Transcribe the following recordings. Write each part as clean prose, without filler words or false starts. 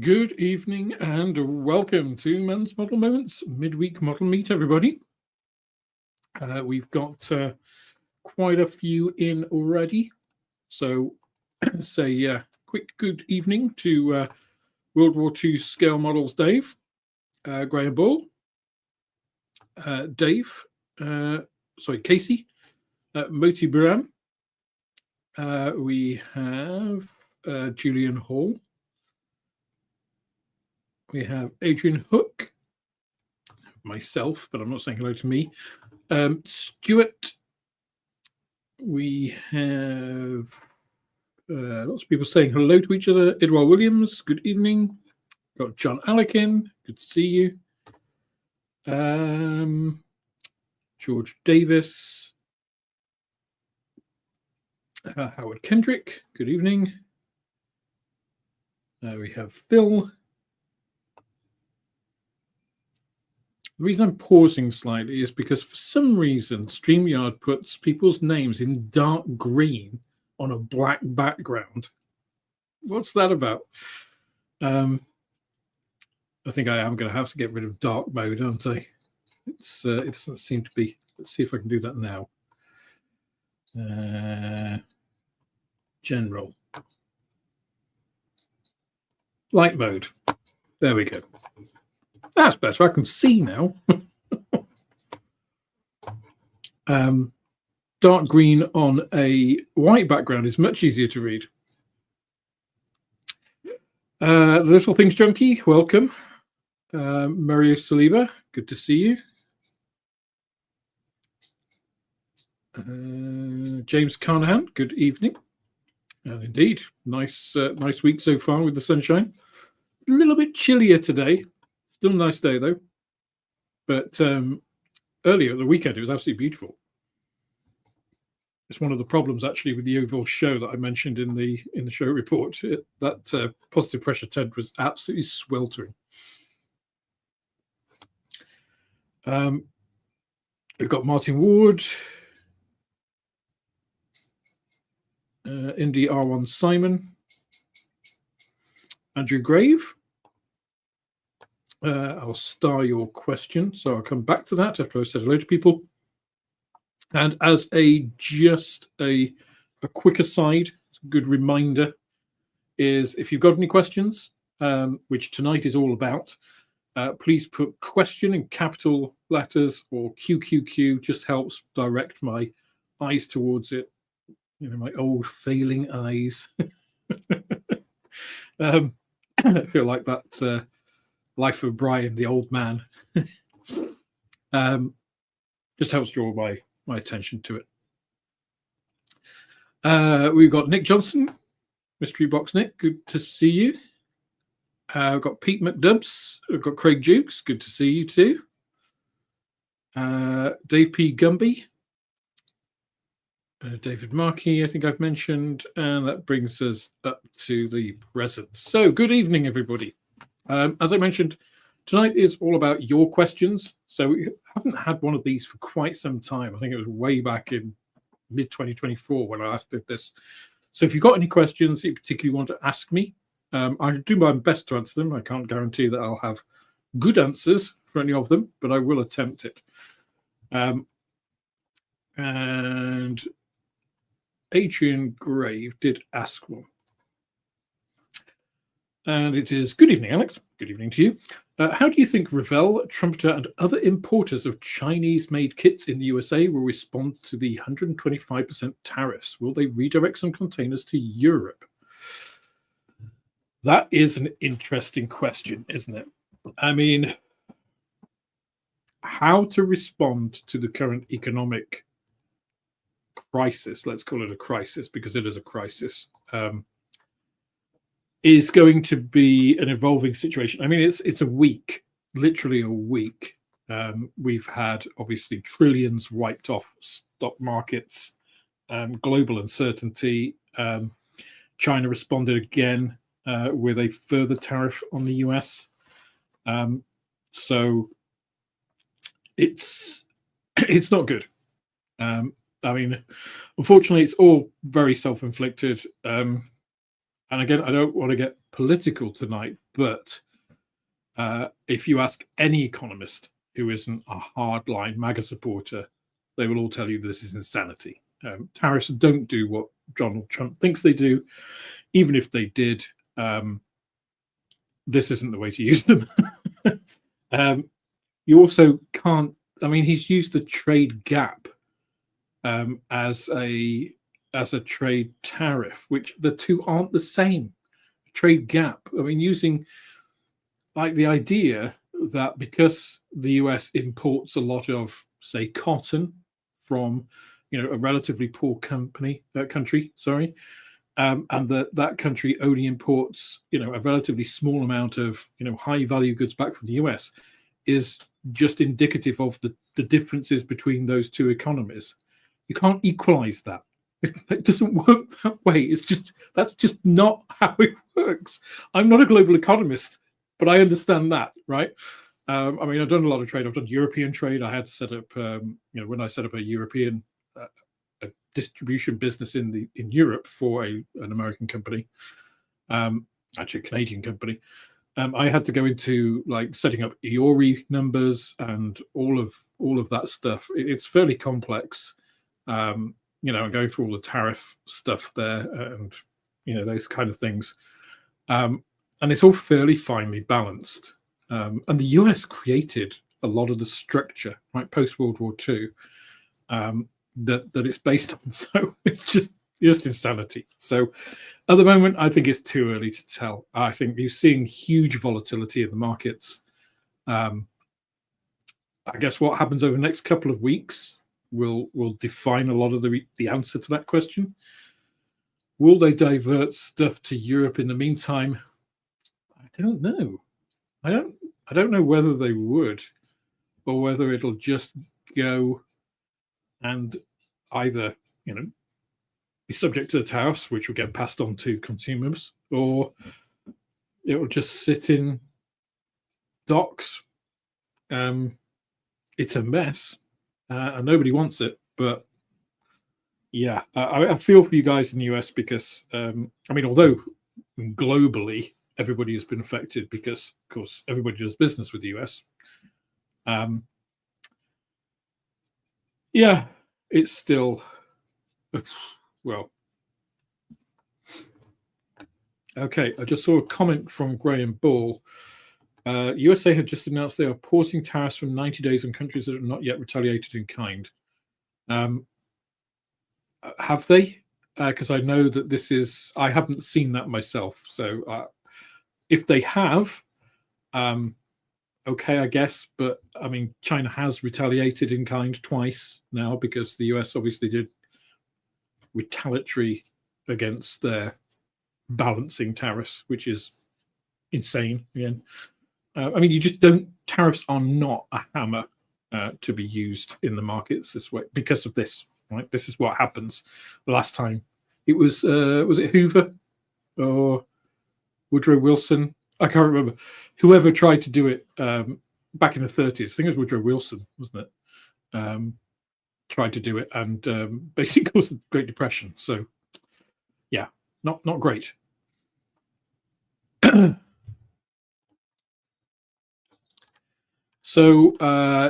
Good evening and welcome to Men's Model Moments Midweek Model Meet, everybody. We've got quite a few in already. So say quick good evening to World War II Scale Models Dave, Graham Ball, Casey, Moti Buram. We have Julian Hall. We have Adrian Hook, myself, but I'm not saying hello to me. Stuart. We have lots of people saying hello to each other. Edward Williams, good evening. Got John Allechin, good to see you. George Davis. Howard Kendrick, good evening. We have Phil. The reason I'm pausing slightly is because for some reason StreamYard puts people's names in dark green on a black background. What's that about? I think I am going to have to get rid of dark mode, aren't I? It doesn't seem to be. Let's see if I can do that now. General. Light mode. There we go. That's better. I can see now. Dark green on a white background is much easier to read. The Little Things Junkie, welcome. Mario Saliba, good to see you. James Carnahan, good evening. And indeed, nice week so far with the sunshine. A little bit chillier today. Still a nice day though. But earlier at the weekend, it was absolutely beautiful. It's one of the problems actually with the overall show that I mentioned in the show report. That positive pressure tent was absolutely sweltering. We've got Martin Ward, Indy R1 Simon, Andrew Grave. I'll star your question, so I'll come back to that after I've said hello to people. And as just a quick aside, a good reminder is if you've got any questions, which tonight is all about, please put question in capital letters or QQQ. Just helps direct my eyes towards it. You know, my old failing eyes. I feel like that Life of Brian, the old man. Just helps draw my attention to it. We've got Nick Johnson, Mystery Box Nick, good to see you. We've got Pete McDubbs, we've got Craig Jukes, good to see you too. Dave P. Gumby, David Markey, I think I've mentioned, and that brings us up to the present. So, good evening, everybody. As I mentioned, tonight is all about your questions. So we haven't had one of these for quite some time. I think it was way back in mid-2024 when I last did this. So if you've got any questions that you particularly want to ask me, I do my best to answer them. I can't guarantee that I'll have good answers for any of them, but I will attempt it. And Adrian Grave did ask one. And it is, good evening, Alex. Good evening to you. How do you think Revell, Trumpeter, and other importers of Chinese-made kits in the USA will respond to the 125% tariffs? Will they redirect some containers to Europe? That is an interesting question, isn't it? I mean, how to respond to the current economic crisis, let's call it a crisis because it is a crisis, is going to be an evolving situation. I mean, it's a week, literally a week. We've had obviously trillions wiped off stock markets, global uncertainty. China responded again with a further tariff on the US. So it's not good. I mean, unfortunately, it's all very self-inflicted. And again, I don't want to get political tonight, but if you ask any economist who isn't a hardline MAGA supporter, they will all tell you this is insanity. Tariffs don't do what Donald Trump thinks they do. Even if they did, this isn't the way to use them. You also can't, I mean, he's used the trade gap as a trade tariff, which the two aren't the same. Trade gap, I mean, using like the idea that because the US imports a lot of, say, cotton from, a relatively poor country, and that country only imports, a relatively small amount of, high value goods back from the US, is just indicative of the differences between those two economies. You can't equalize that. It doesn't work that way. That's just not how it works. I'm not a global economist, but I understand that, right? I mean, I've done a lot of trade. I've done European trade. I had to set up, when I set up a European a distribution business in Europe for an American company, actually a Canadian company. I had to go into like setting up EORI numbers and all of that stuff. It's fairly complex, and going through all the tariff stuff there and those kind of things, and it's all fairly finely balanced. And the US created a lot of the structure, right, post World War II, that it's based on. So it's just insanity. So at the moment, I think it's too early to tell. I think you're seeing huge volatility in the markets. I guess what happens over the next couple of weeks will define a lot of the answer to that question. Will they divert stuff to Europe in the meantime? I don't know. I don't know whether they would, or whether it'll just go and either be subject to the tariffs, which will get passed on to consumers, or it will just sit in docks. It's a mess, and nobody wants it. But yeah, I feel for you guys in the US because, I mean, although globally everybody has been affected because, of course, everybody does business with the US. Yeah, it's still, well. Okay, I just saw a comment from Graham Ball. USA have just announced they are pausing tariffs from 90 days on countries that have not yet retaliated in kind. Have they? Because I know that I haven't seen that myself. So if they have, okay, I guess. But I mean, China has retaliated in kind twice now because the US obviously did retaliatory against their balancing tariffs, which is insane again. I mean, you just don't, tariffs are not a hammer to be used in the markets this way because of this, right? This is what happens. The last time it was it Hoover or Woodrow Wilson? I can't remember. Whoever tried to do it back in the 30s, I think it was Woodrow Wilson, wasn't it? Tried to do it and basically caused the Great Depression. So yeah, not great. So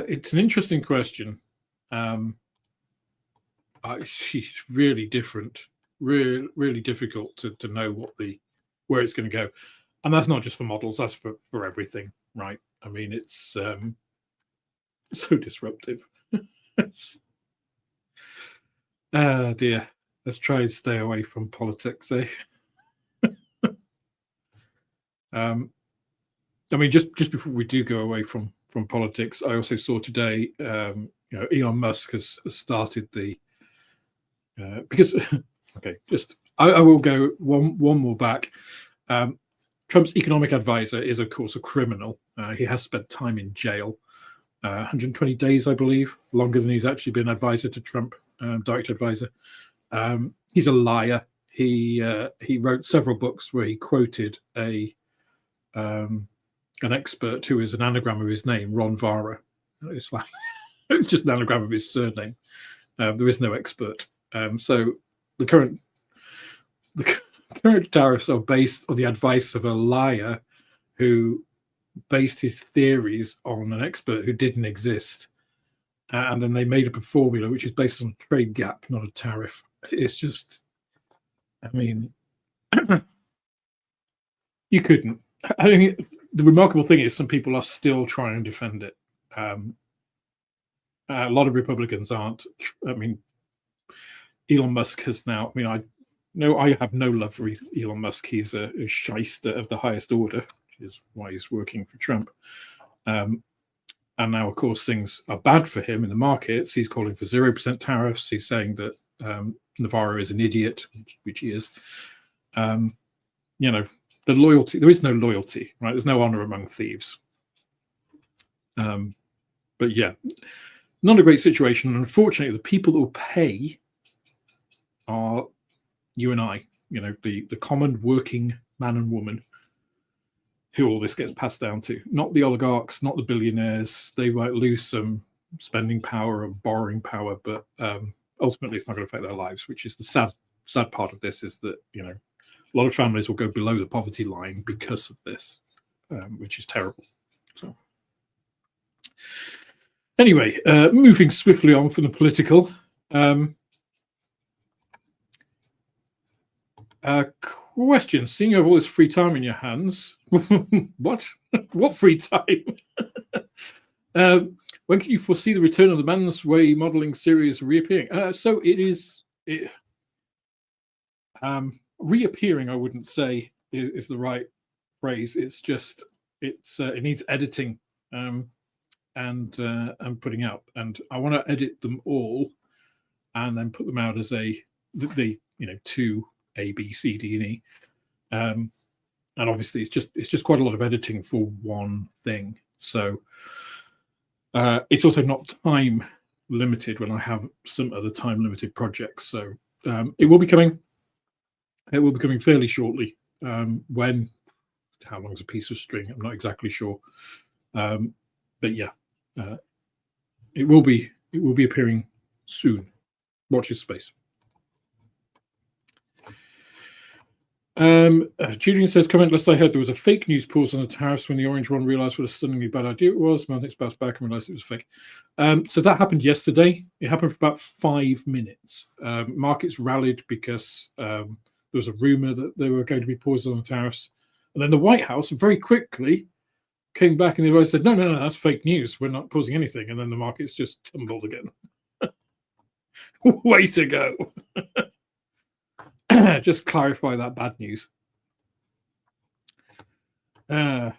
it's an interesting question. She's really different, really difficult to know where it's going to go, and that's not just for models. That's for everything, right? I mean, it's so disruptive. Dear, let's try and stay away from politics, eh? I mean, just before we do go away from politics, I also saw today, Elon Musk has started the because okay, I will go one more back. Trump's economic advisor is, of course, a criminal. He has spent time in jail, 120 days, I believe, longer than he's actually been advisor to Trump, direct advisor. He's a liar. He wrote several books where he quoted an expert who is an anagram of his name, Ron Vara. It's like it's just an anagram of his surname. There is no expert. So the current current tariffs are based on the advice of a liar who based his theories on an expert who didn't exist. And then they made up a formula which is based on a trade gap, not a tariff. It's just, I mean, you couldn't. I mean, the remarkable thing is some people are still trying to defend it. A lot of Republicans aren't. I mean, Elon Musk has now, I mean, I have no love for Elon Musk. He's a shyster of the highest order, which is why he's working for Trump. And now, of course, things are bad for him in the markets. He's calling for 0% tariffs. He's saying that Navarro is an idiot, which he is. You know, the loyalty, there is no loyalty, right? There's no honor among thieves. But yeah, not a great situation. And unfortunately, the people that will pay are you and I, you know, the common working man and woman who all this gets passed down to. Not the oligarchs, not the billionaires. They might lose some spending power and borrowing power, but ultimately it's not going to affect their lives, which is the sad part of this, is that, you know, a lot of families will go below the poverty line because of this, which is terrible. So anyway, moving swiftly on from the political. Question: seeing you have all this free time in your hands, what free time? When can you foresee the return of the Man's Way modeling series reappearing? So reappearing, I wouldn't say is the right phrase. It's just it needs editing and putting out, and I want to edit them all and then put them out as the you know, 2 A, B, C, D, and E. And obviously it's just quite a lot of editing for one thing. So it's also not time limited when I have some other time limited projects. So it will be coming. It will be coming fairly shortly. When, how long is a piece of string? I'm not exactly sure. But yeah, it will be appearing soon. Watch this space. Julian says, comment last I heard there was a fake news pause on the tariffs when the orange one realized what a stunningly bad idea it was. Manthix bounced back and realized it was fake. So that happened yesterday. It happened for about 5 minutes. Markets rallied because there was a rumor that they were going to be paused on the tariffs. And then the White House very quickly came back and they said, no, that's fake news. We're not pausing anything. And then the markets just tumbled again. Way to go. Just clarify that bad news. Right.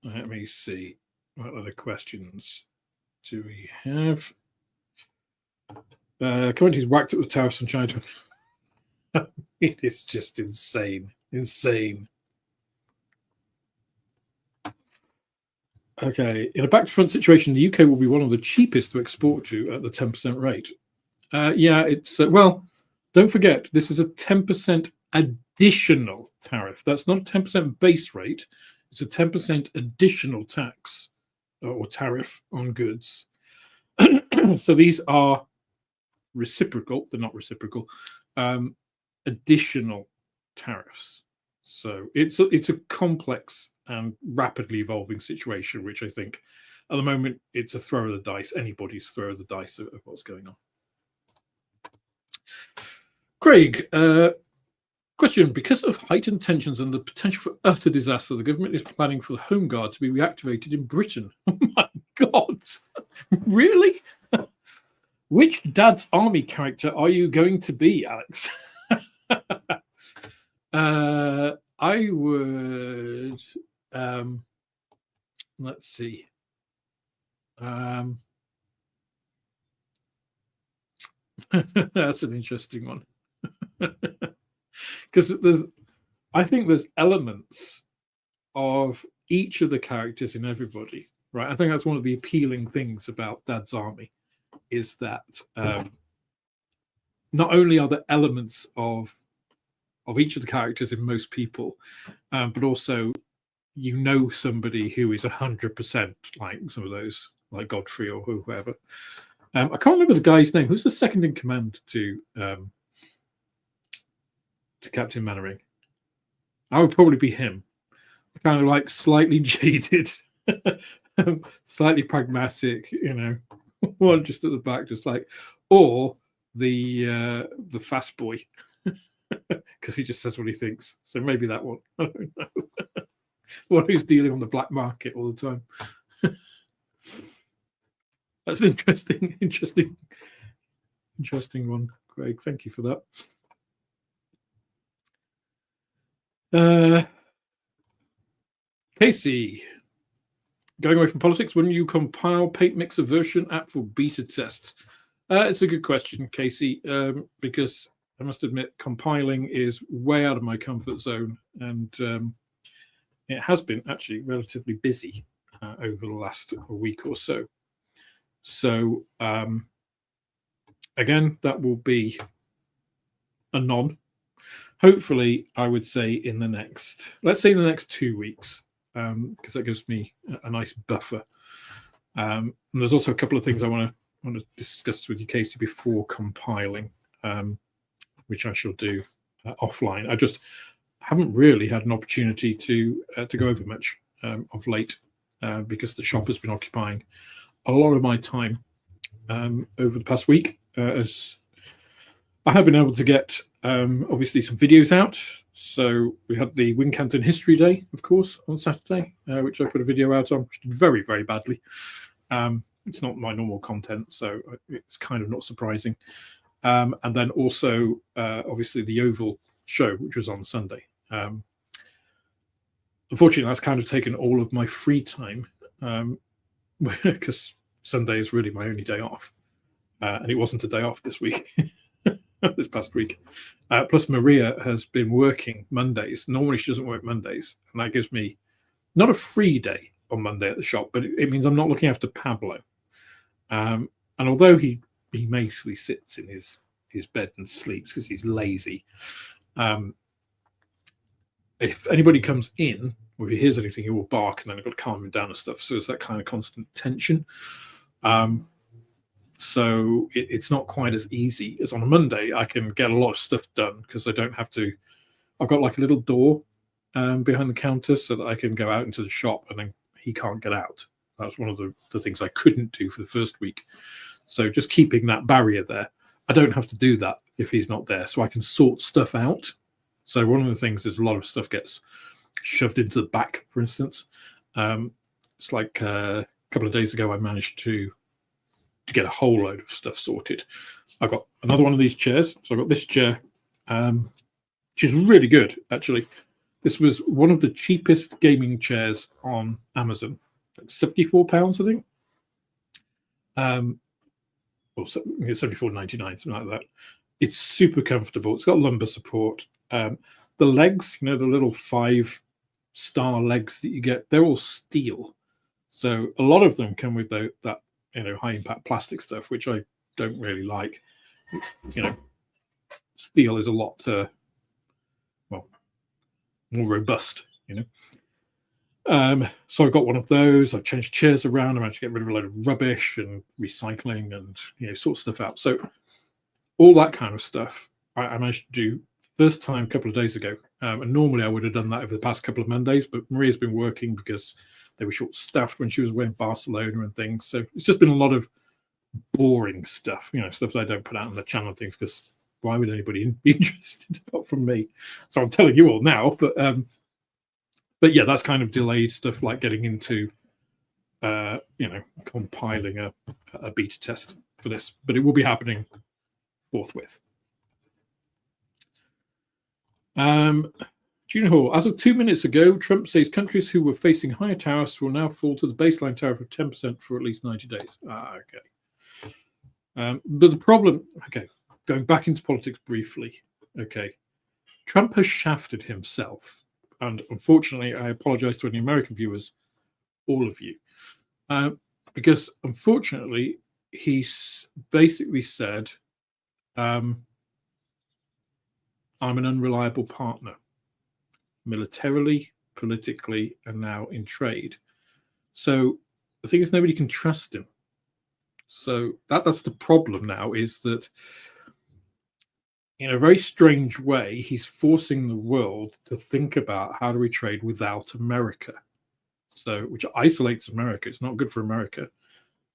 Let me see. What other questions do we have? Communities whacked up with tariffs on China. It is just insane. Insane. Okay. In a back-to-front situation, the UK will be one of the cheapest to export to at the 10% rate. Yeah, it's well, don't forget, this is a 10% additional tariff. That's not a 10% base rate. It's a 10% additional tax or tariff on goods. So these are reciprocal. They're not reciprocal. Additional tariffs. So it's a complex and rapidly evolving situation, which I think at the moment it's a throw of the dice. Anybody's throw of the dice of what's going on. Craig, question: because of heightened tensions and the potential for utter disaster, the government is planning for the Home Guard to be reactivated in Britain. Oh my God, really? Which Dad's Army character are you going to be, Alex? I would, let's see. That's an interesting one. Because I think there's elements of each of the characters in everybody, right? I think that's one of the appealing things about Dad's Army, is that not only are there elements of each of the characters in most people, but also you know somebody who is 100% like some of those, like Godfrey or whoever. I can't remember the guy's name. Who's the second in command to to Captain Mannering. I would probably be him, kind of like slightly jaded, slightly pragmatic, one just at the back, just like, or the fast boy, because he just says what he thinks. So maybe that one. I don't know. One who's dealing on the black market all the time. That's an interesting one, Craig. Thank you for that. Casey, going away from politics, when you compile Paint Mixer version app for beta tests? It's a good question, Casey, because I must admit compiling is way out of my comfort zone, and it has been actually relatively busy over the last week or so. So again, that will be a non. Hopefully, I would say in the next 2 weeks, because that gives me a nice buffer. And there's also a couple of things I want to discuss with you, Casey, before compiling, which I shall do offline. I just haven't really had an opportunity to go over much of late because the shop has been occupying a lot of my time over the past week, as I have been able to get obviously some videos out. So we had the Wincanton History Day, of course, on Saturday, which I put a video out on, which did very, very badly. It's not my normal content, so it's kind of not surprising. And then also, obviously, the Oval show, which was on Sunday. Unfortunately, that's kind of taken all of my free time, because Sunday is really my only day off. And it wasn't a day off this week. This past week. Plus, Maria has been working Mondays. Normally, she doesn't work Mondays, and that gives me not a free day on Monday at the shop, but it means I'm not looking after Pablo. And although he mostly sits in his bed and sleeps because he's lazy, if anybody comes in or if he hears anything, he will bark, and then I've got to calm him down and stuff. So it's that kind of constant tension. So it's not quite as easy as on a Monday. I can get a lot of stuff done because I don't have to. I've got like a little door behind the counter so that I can go out into the shop, and then he can't get out. That's one of the things I couldn't do for the first week. So just keeping that barrier there. I don't have to do that if he's not there, so I can sort stuff out. So one of the things is a lot of stuff gets shoved into the back, for instance. It's like a couple of days ago I managed to get a whole load of stuff sorted. I've got another one of these chairs. So I've got this chair, which is really good, actually. This was one of the cheapest gaming chairs on Amazon. Like £74, I think. Well, £74.99, something like that. It's super comfortable. It's got lumbar support. The legs, the little 5-star legs that you get, they're all steel. So a lot of them come with that high impact plastic stuff, which I don't really like. Steel is a lot more robust. So I've got one of those. I've changed chairs around. I managed to get rid of a load of rubbish and recycling and sort stuff out. So all that kind of stuff I managed to do first time a couple of days ago. And normally I would have done that over the past couple of Mondays, but Maria's been working because they were short-staffed when she was away in Barcelona and things. So it's just been a lot of boring stuff, stuff that I don't put out on the channel and things, because why would anybody be interested apart from me? So I'm telling you all now, but yeah, that's kind of delayed stuff like getting into, compiling a beta test for this, but it will be happening forthwith. Junior Hall, as of 2 minutes ago, Trump says countries who were facing higher tariffs will now fall to the baseline tariff of 10% for at least 90 days. Okay. But the problem, going back into politics briefly, Trump has shafted himself. And unfortunately, I apologize to any American viewers, all of you, because unfortunately, he's basically said, I'm an unreliable partner, militarily, politically, and now in trade. So the thing is, nobody can trust him. So that's the problem now, is that in a very strange way, he's forcing the world to think about how do we trade without America. So, which isolates America. It's not good for America.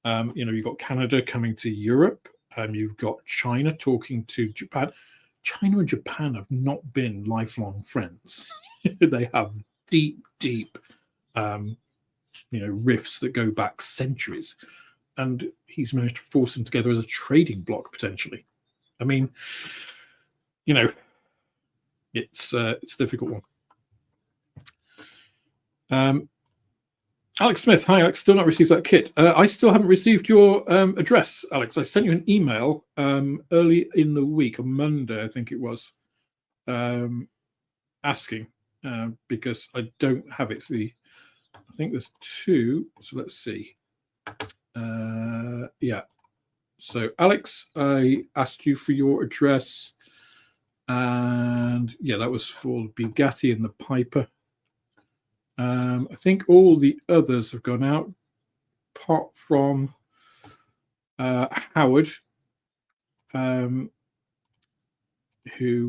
You've got Canada coming to Europe. You've got China talking to Japan. China and Japan have not been lifelong friends. They have deep, deep, rifts that go back centuries. And he's managed to force them together as a trading bloc, potentially. I mean, it's a difficult one. Alex Smith, hi Alex, still not received that kit. I still haven't received your address, Alex. I sent you an email early in the week, on Monday, I think it was, asking because I don't have it. I think there's two, so let's see. Yeah. So Alex, I asked you for your address, and yeah, that was for Bugatti and the Piper. I think all the others have gone out, apart from Howard, who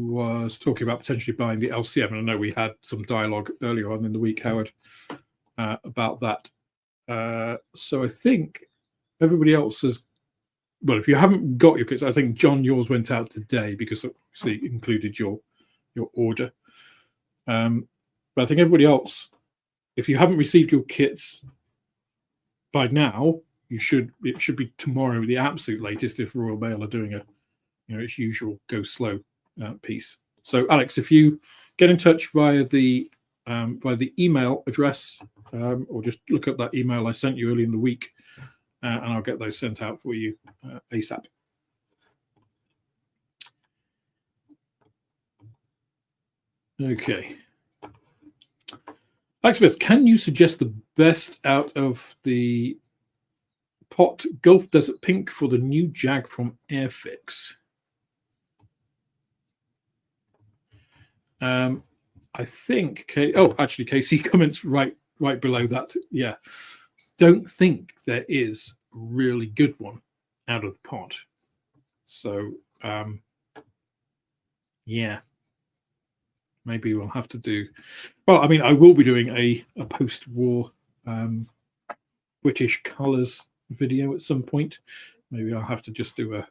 was talking about potentially buying the LCM. And I know we had some dialogue earlier on in the week, Howard, about that. So I think everybody else has. Well, if you haven't got your kits, I think John, yours went out today because obviously it included your order. But I think everybody else, if you haven't received your kits by now, it should be tomorrow, the absolute latest, if Royal Mail are doing its usual go slow piece. So Alex, if you get in touch via the email address, or just look up that email I sent you early in the week, and I'll get those sent out for you ASAP. Okay. Alex Smith, can you suggest the best out of the pot Gulf Desert Pink for the new Jag from Airfix? I think actually KC comments right below that. Yeah, don't think there is a really good one out of the pot. So yeah, maybe we'll have to do. Well, I mean, I will be doing a post-war British colours video at some point. Maybe I'll have to just do a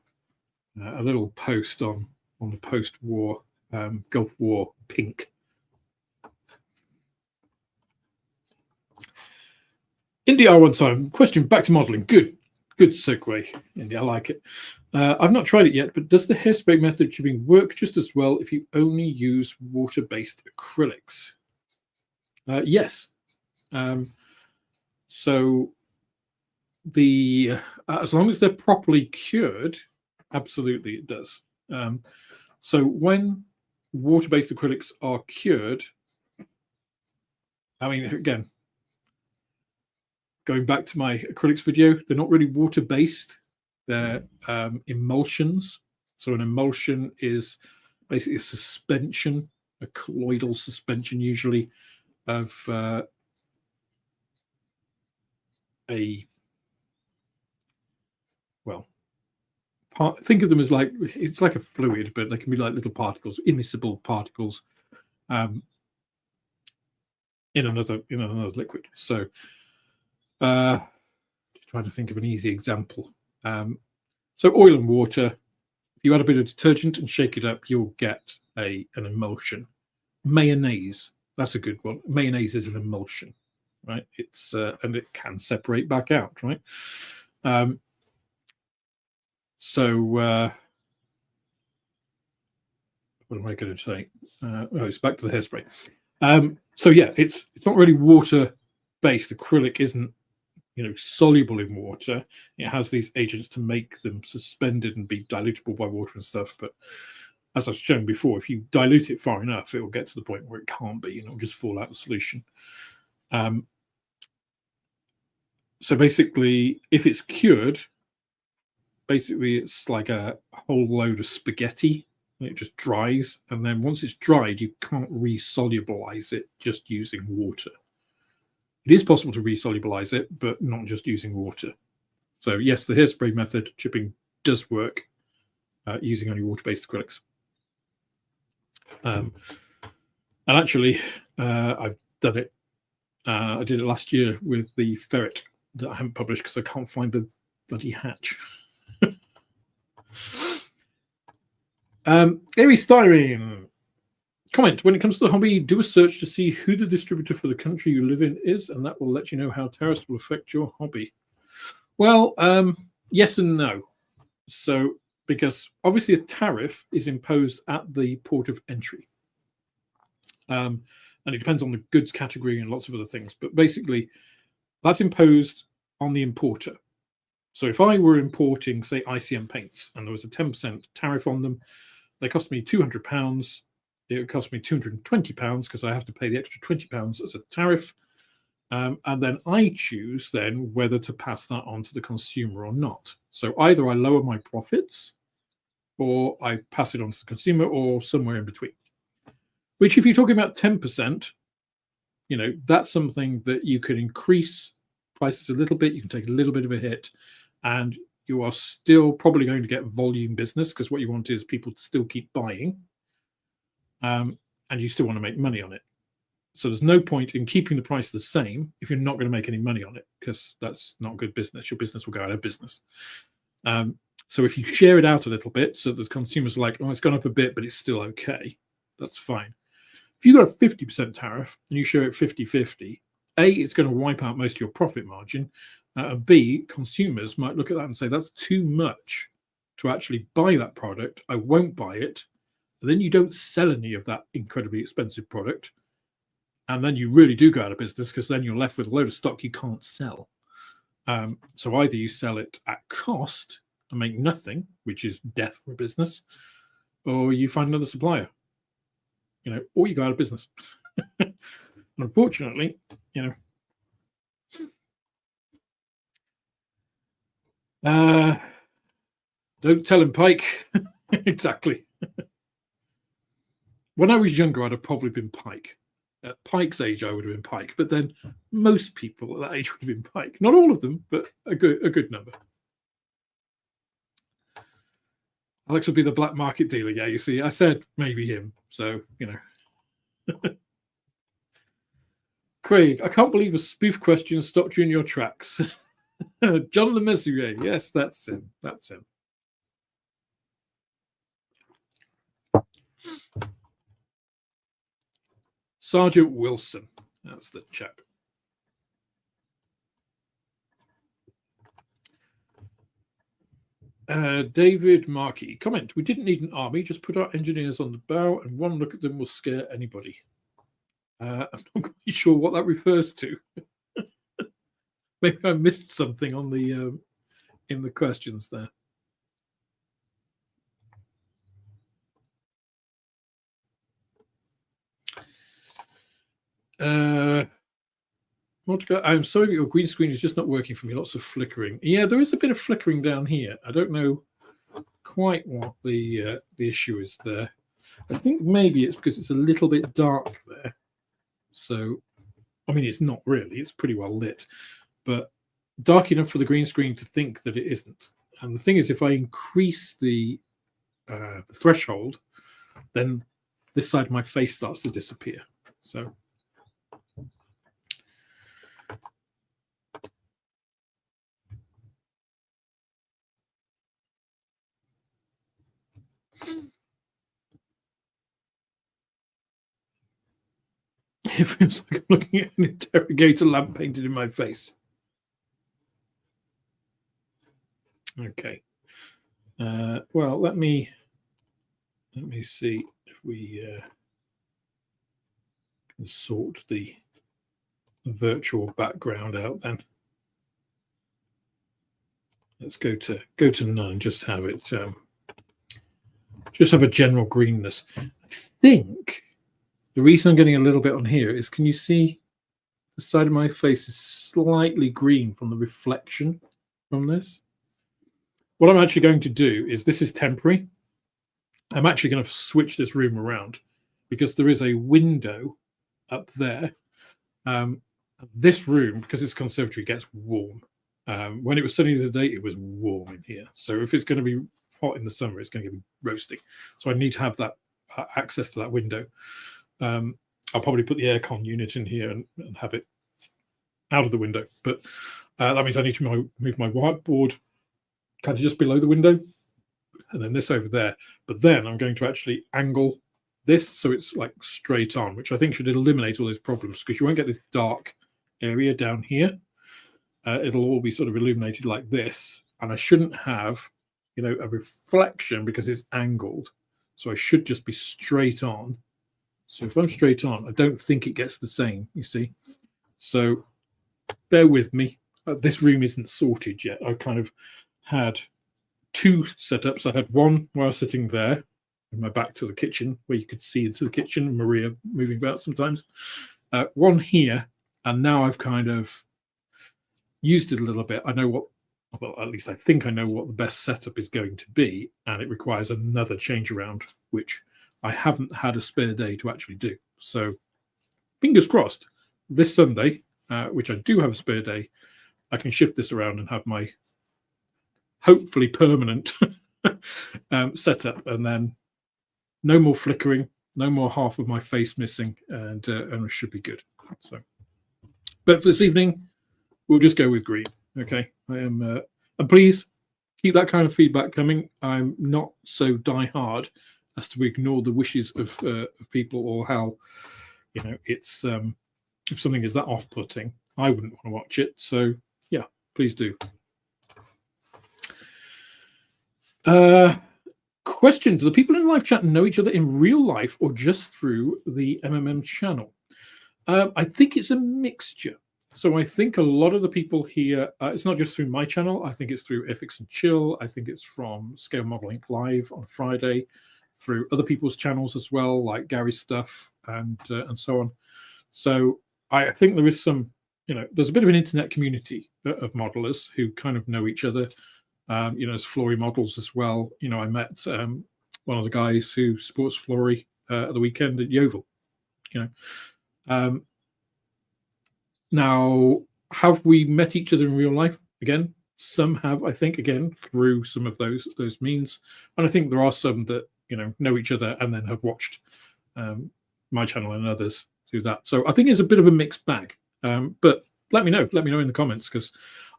little post on the post-war Gulf War pink. India R1 time question, back to modelling. Good segue, India. I like it. I've not tried it yet, but does the hairspray method chipping work just as well if you only use water-based acrylics? Yes. So the as long as they're properly cured, absolutely it does. So when water-based acrylics are cured, I mean, again, going back to my acrylics video, they're not really water-based. They're emulsions. So an emulsion is basically a suspension, a colloidal suspension usually, of think of them as it's like a fluid, but they can be like little particles, immiscible particles, in another liquid. So just trying to think of an easy example. So oil and water, if you add a bit of detergent and shake it up, you'll get an emulsion. Mayonnaise, that's a good one. Mayonnaise is an emulsion, right? It's and it can separate back out, right? So what am I going to say? It's back to the hairspray. So yeah, it's not really water based. Acrylic isn't soluble in water. It has these agents to make them suspended and be dilutable by water and stuff. But as I've shown before, if you dilute it far enough, it will get to the point where it can't be, it'll just fall out of solution. So basically, if it's cured, basically it's like a whole load of spaghetti, and it just dries. And then once it's dried, you can't resolubilize it just using water. It is possible to resolubilize it, but not just using water. So yes, the hairspray method chipping does work using only water-based acrylics. And actually, I've done it. I did it last year with the ferret that I haven't published because I can't find the bloody hatch. Airy Styrene. Comment, when it comes to the hobby, do a search to see who the distributor for the country you live in is, and that will let you know how tariffs will affect your hobby. Well, yes and no. So, because obviously a tariff is imposed at the port of entry. And it depends on the goods category and lots of other things. But basically, that's imposed on the importer. So if I were importing, say, ICM paints, and there was a 10% tariff on them, they cost me £200. It would cost me £220 because I have to pay the extra £20 as a tariff. And then I choose then whether to pass that on to the consumer or not. So either I lower my profits or I pass it on to the consumer or somewhere in between. Which if you're talking about 10%, you know, that's something that you can increase prices a little bit. You can take a little bit of a hit and you are still probably going to get volume business because what you want is people to still keep buying. And you still want to make money on it. So there's no point in keeping the price the same if you're not going to make any money on it, because that's not good business. Your business will go out of business. So if you share it out a little bit so that the consumers are like, oh, it's gone up a bit, but it's still okay, that's fine. If you've got a 50% tariff and you share it 50-50, A, it's going to wipe out most of your profit margin. And B, consumers might look at that and say, that's too much to actually buy that product. I won't buy it. And then you don't sell any of that incredibly expensive product. And then you really do go out of business because then you're left with a load of stock you can't sell. So either you sell it at cost and make nothing, which is death for a business, or you find another supplier, you know, or you go out of business. And unfortunately, you know, don't tell him, Pike. Exactly. When I was younger, I'd have probably been Pike. At Pike's age, I would have been Pike. But then most people at that age would have been Pike. Not all of them, but a good number. Alex would be the black market dealer. Yeah, you see, I said maybe him. So, you know. Craig, I can't believe a spoof question stopped you in your tracks. John Le Mesurier. Yes, that's him. That's him. Sergeant Wilson. That's the chap. David Markey. Comment, we didn't need an army. Just put our engineers on the bow and one look at them will scare anybody. I'm not quite sure what that refers to. Maybe I missed something on the in the questions there. I'm sorry, but your green screen is just not working for me. Lots of flickering. Yeah, there is a bit of flickering down here. I don't know quite what the issue is there. I think maybe it's because it's a little bit dark there. So, I mean, it's not really. It's pretty well lit, but dark enough for the green screen to think that it isn't. And the thing is, if I increase the threshold, then this side of my face starts to disappear. So. It feels like I'm looking at an interrogator lamp painted in my face. Okay. Well, let me see if we can sort the virtual background out. Then let's go to none. Just have it. Just have a general greenness. I think the reason I'm getting a little bit on here is, can you see the side of my face is slightly green from the reflection from this? What I'm actually going to do is, this is temporary. I'm actually going to switch this room around because there is a window up there. This room, because it's conservatory, gets warm. When it was sunny the other day, it was warm in here. So if it's going to be hot in the summer, it's going to be roasting. So I need to have that access to that window. I'll probably put the aircon unit in here and have it out of the window. But that means I need to move my whiteboard kind of just below the window, and then this over there. But then I'm going to actually angle this so it's like straight on, which I think should eliminate all those problems, because you won't get this dark area down here. It'll all be sort of illuminated like this, and I shouldn't have, you know, a reflection because it's angled. So I should just be straight on. So if I'm straight on, I don't think it gets the same, you see. So bear with me. This room isn't sorted yet. I kind of had two setups. I had one where I was sitting there with my back to the kitchen, where you could see into the kitchen, Maria moving about sometimes. One here, and now I've kind of used it a little bit. I know what, well, at least I think I know what the best setup is going to be, and it requires another change around, which I haven't had a spare day to actually do. So fingers crossed, this Sunday, which I do have a spare day, I can shift this around and have my hopefully permanent setup, and then no more flickering, no more half of my face missing, and it should be good. So, but for this evening, we'll just go with green. Okay, I am, and please keep that kind of feedback coming. I'm not so die-hard as to ignore the wishes of people, or how, you know, it's if something is that off-putting, I wouldn't want to watch it. So yeah, please do. Question: do the people in live chat know each other in real life or just through the MMM channel? I think it's a mixture. So I think a lot of the people here, it's not just through my channel. I think it's through airfix and chill. I think it's from Scale Modeling Live on Friday, through other people's channels as well, like Gary's stuff and so on. So I think there is some, you know, there's a bit of an internet community of modelers who kind of know each other. You know, there's Flory models as well. You know, I met one of the guys who supports Flory at the weekend at Yeovil. You know, now, have we met each other in real life? Again, some have, I think, again, through some of those means. And I think there are some that, you know each other and then have watched my channel and others through that. So I think it's a bit of a mixed bag. But let me know in the comments, because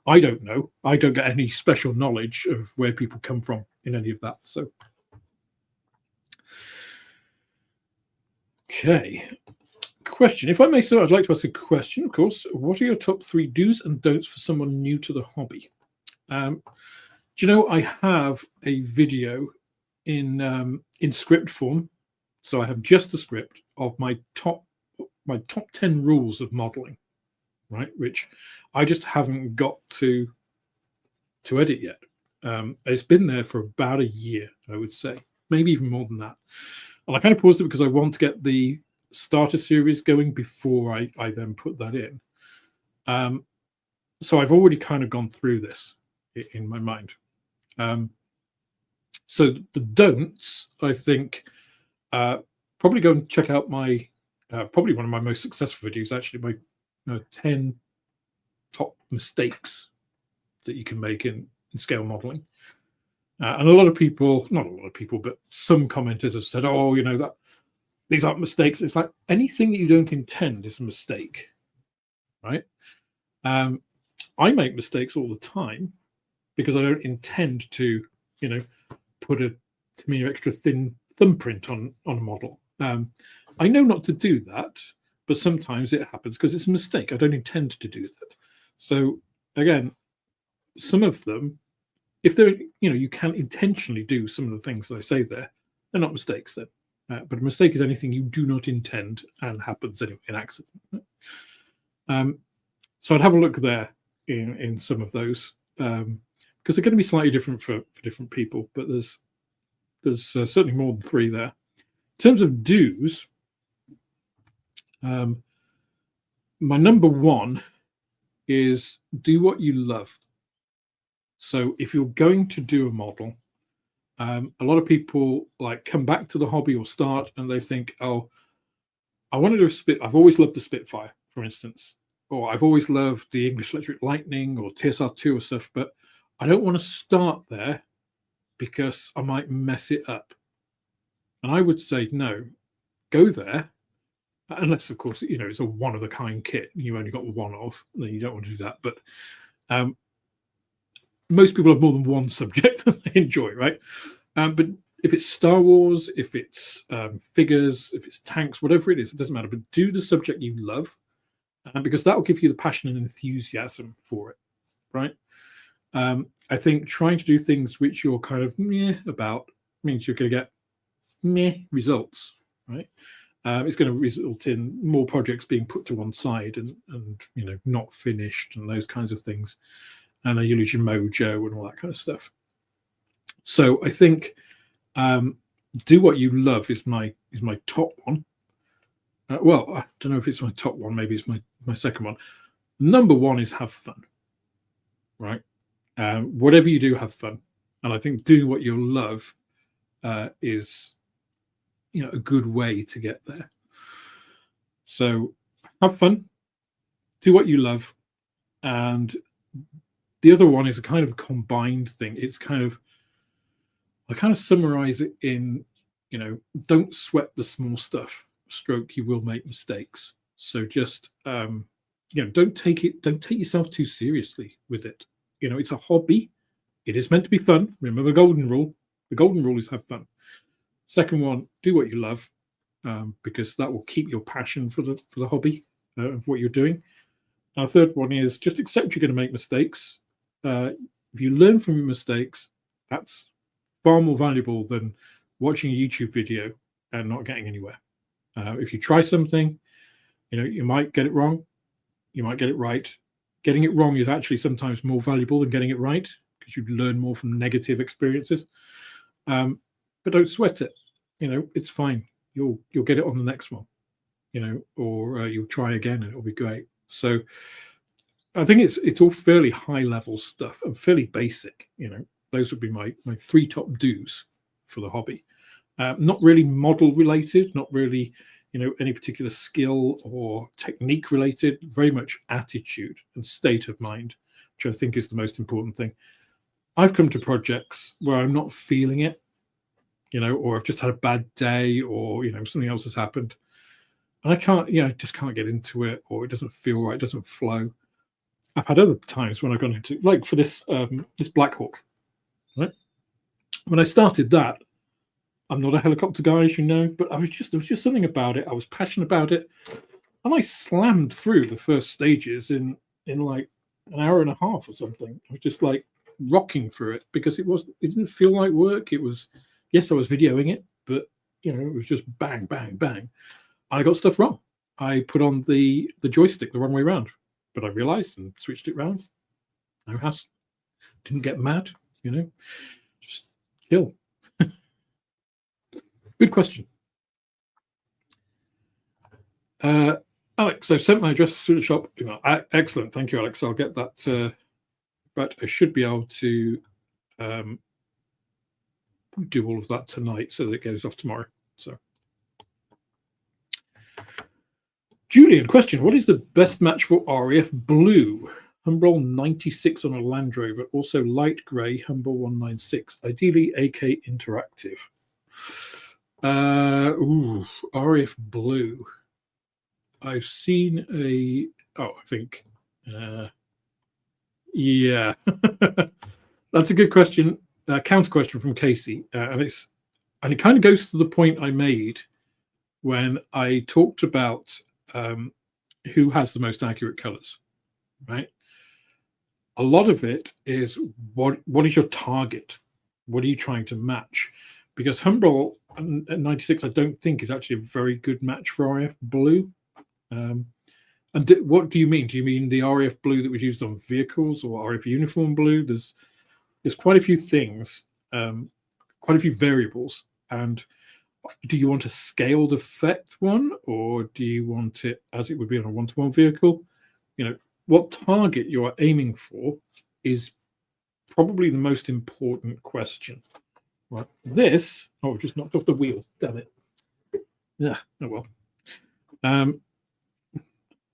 I don't know. I don't get any special knowledge of where people come from in any of that. So, okay. Question: if I may, sir, I'd like to ask a question, of course. What are your top 3 do's and don'ts for someone new to the hobby? Do you know, I have a video in script form. So I have just the script of my top 10 rules of modeling, right? Which I just haven't got to edit yet. It's been there for about a year, I would say, maybe even more than that. And I kind of paused it because I want to get the starter series going before I then put that in. So I've already kind of gone through this in my mind. So the don'ts, I think, probably go and check out my probably one of my most successful videos, actually, my 10 top mistakes that you can make in scale modeling. And a lot of people, not a lot of people, but some commenters have said, oh, you know, that these aren't mistakes. It's like anything that you don't intend is a mistake, right? I make mistakes all the time because I don't intend to, you know, put a extra thin thumbprint on a model. I know not to do that, but sometimes it happens because it's a mistake. I don't intend to do that. So again, some of them, if they're, you know, you can intentionally do some of the things that I say there, they're not mistakes then. But a mistake is anything you do not intend and happens anyway, an accident. So I'd have a look there in some of those, because they're going to be slightly different for different people. But there's certainly more than 3 there. In terms of do's, my number 1 is do what you love. So if you're going to do a model, a lot of people like come back to the hobby or start and they think, oh, I want to do a spit. I've always loved the Spitfire, for instance, or I've always loved the English Electric Lightning or TSR2 or stuff, but I don't want to start there because I might mess it up. And I would say, no, go there. Unless, of course, it's a one-of-a-kind kit. You only got one of, then you don't want to do that. But most people have more than one subject that they enjoy, right? But if it's Star Wars, if it's figures, if it's tanks, whatever it is, it doesn't matter. But do the subject you love, because that will give you the passion and enthusiasm for it, right? I think trying to do things which you're kind of meh about means you're going to get meh results, right? It's going to result in more projects being put to one side and not finished and those kinds of things, and you lose your mojo and all that kind of stuff. So I think do what you love is my top one. Well, I don't know if it's my top one. Maybe it's my second one. Number one is have fun, right? Whatever you do, have fun, and I think doing what you love is a good way to get there. So have fun, do what you love, and the other one is a kind of combined thing. It's I kind of summarize it in don't sweat the small stuff, stroke you will make mistakes. So just don't take yourself too seriously with it. It's a hobby. It is meant to be fun. Remember the golden rule. The golden rule is have fun. Second one, do what you love, because that will keep your passion for the hobby of what you're doing. And the third one is just accept you're going to make mistakes. If you learn from your mistakes, that's far more valuable than watching a YouTube video and not getting anywhere. If you try something, you might get it wrong, you might get it right. Getting it wrong is actually sometimes more valuable than getting it right, because you learn more from negative experiences. But don't sweat it. It's fine. You'll get it on the next one, or you'll try again and it'll be great. So I think it's all fairly high level stuff and fairly basic. Those would be my three top do's for the hobby. Not really model related, not really any particular skill or technique related. Very much attitude and state of mind, which I think is the most important thing. I've come to projects where I'm not feeling it, or I've just had a bad day, or something else has happened, and I can't, just can't get into it, or it doesn't feel right, it doesn't flow. I've had other times when I've gone into, like for this this Black Hawk, right? When I started that, I'm not a helicopter guy, as you know, but there was just something about it. I was passionate about it, and I slammed through the first stages in like an hour and a half or something. I was just like rocking through it, because it didn't feel like work. It was, yes, I was videoing it, but it was just bang, bang, bang. I got stuff wrong. I put on the joystick the wrong way around, but I realized and switched it around. No hassle. Didn't get mad, just chill. Good question. Alex, I've sent my address through the shop email. Excellent. Thank you, Alex. I'll get that. But I should be able to do all of that tonight so that it goes off tomorrow. So, Julian, question: what is the best match for RAF blue? Humbrol 96 on a Land Rover, also light grey Humbrol 196, ideally AK Interactive. RAF blue. I've seen I think, yeah. That's a good question. Counter question from Casey, and it kind of goes to the point I made when I talked about who has the most accurate colors, right? A lot of it is what is your target? What are you trying to match? Because Humbrol 96, I don't think, is actually a very good match for RAF blue. And what do you mean? Do you mean the RAF blue that was used on vehicles, or RAF uniform blue? There's quite a few things, quite a few variables. And do you want a scaled effect one, or do you want it as it would be on a one-to-one vehicle? What target you are aiming for is probably the most important question. Right. This, just knocked off the wheel. Damn it. Yeah, oh well.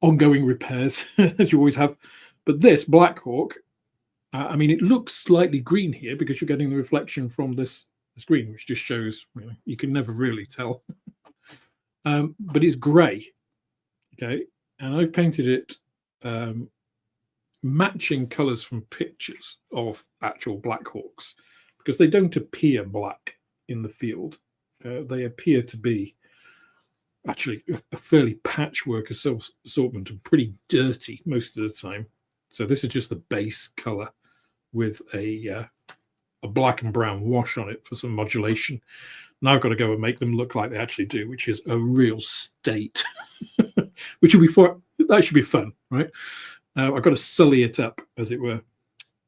Ongoing repairs, as you always have. But this Black Hawk, I mean, it looks slightly green here because you're getting the reflection from this the screen, which just shows you can never really tell. But it's grey, okay, and I've painted it matching colours from pictures of actual Black Hawks, because they don't appear black in the field. They appear to be actually a fairly patchwork assortment and pretty dirty most of the time. So this is just the base colour with a black and brown wash on it for some modulation. Now I've got to go and make them look like they actually do, which is a real state, which will be that should be fun, right? I've got to sully it up, as it were,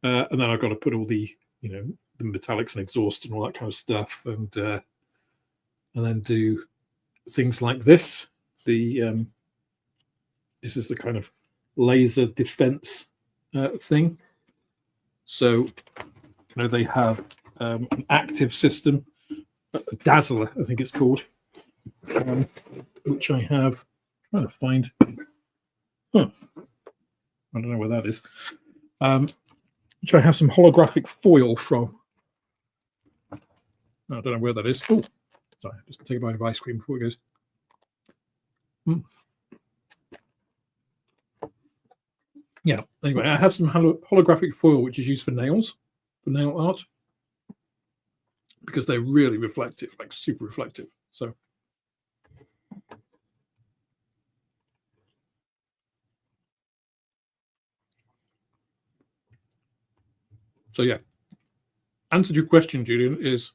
and then I've got to put all the the metallics and exhaust and all that kind of stuff, and then do things like this. This is the kind of laser defense thing. So they have an active system, a Dazzler, I think it's called, which I have trying to find. I don't know where that is. Which I have some holographic foil from. I don't know where that is. Oh, sorry, just take a bite of ice cream before it goes. Yeah, anyway, I have some holographic foil which is used for nails, for nail art, because they're really reflective, like super reflective. So yeah, answer to your question, Julian, is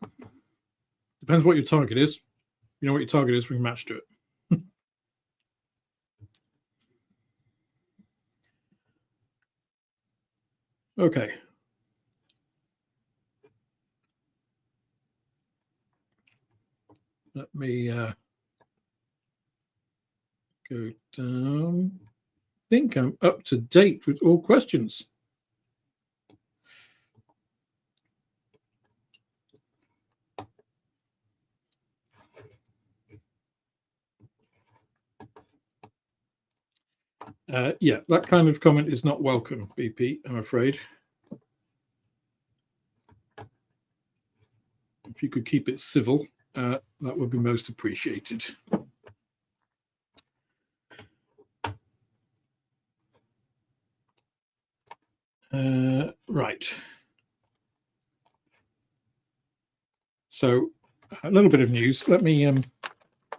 depends what your target is. You know what your target is, we can match to it. Okay. Let me go down. I think I'm up to date with all questions. Yeah, that kind of comment is not welcome, BP, I'm afraid. If you could keep it civil, that would be most appreciated. Right. So a little bit of news. Let me, I'm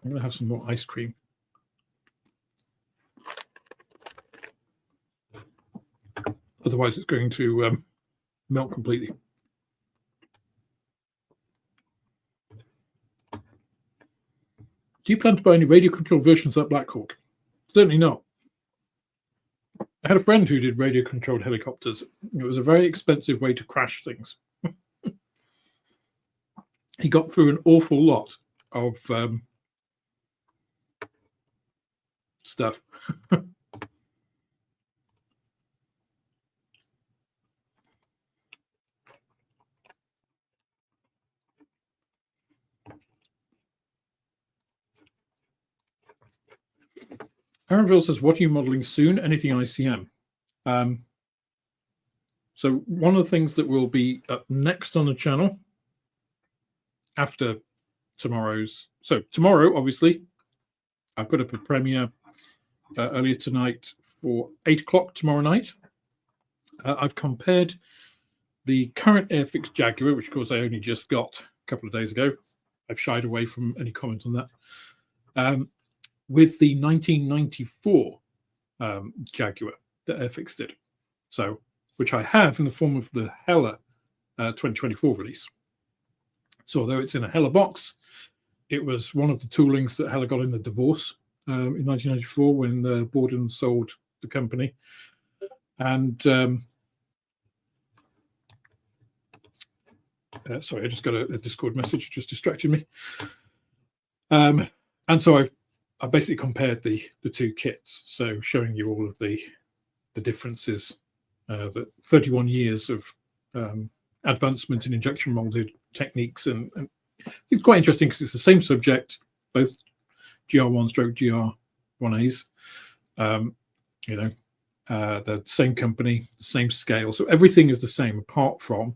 going to have some more ice cream. Otherwise, it's going to melt completely. Do you plan to buy any radio-controlled versions of that Black Hawk? Certainly not. I had a friend who did radio-controlled helicopters. It was a very expensive way to crash things. He got through an awful lot of stuff. Aaronville says, what are you modeling soon? Anything ICM? So one of the things that will be up next on the channel after tomorrow's, so tomorrow, obviously, I put up a premiere earlier tonight for 8 o'clock tomorrow night. I've compared the current airfix Jaguar, which of course I only just got a couple of days ago. I've shied away from any comment on that. With the 1994 Jaguar that airfix did. So, which I have in the form of the Hella 2024 release. So although it's in a Hella box, it was one of the toolings that Hella got in the divorce in 1994 when Borden sold the company. And sorry, I just got a Discord message, just distracted me. And so I basically compared the two kits, so showing you all of the differences, the 31 years of advancement in injection molded techniques, and it's quite interesting because it's the same subject, both GR1 stroke GR1As, the same company, the same scale, so everything is the same apart from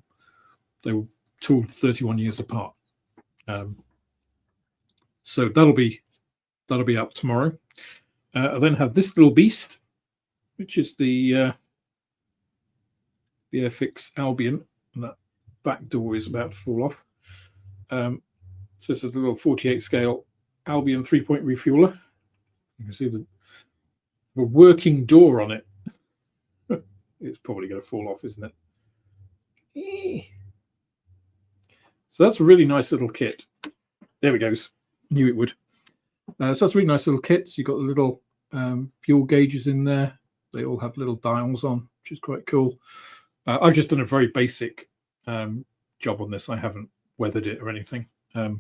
they were tooled 31 years apart. So that'll be out tomorrow. I then have this little beast, which is the airfix Albion, and that back door is about to fall off. So this is the little 48 scale Albion 3-point refueler. You can see the working door on it. It's probably going to fall off, isn't it? So that's a really nice little kit. There it goes. Knew it would. So that's a really nice little kit. So you've got the little fuel gauges in there. They all have little dials on, which is quite cool. I've just done a very basic job on this. I haven't weathered it or anything. A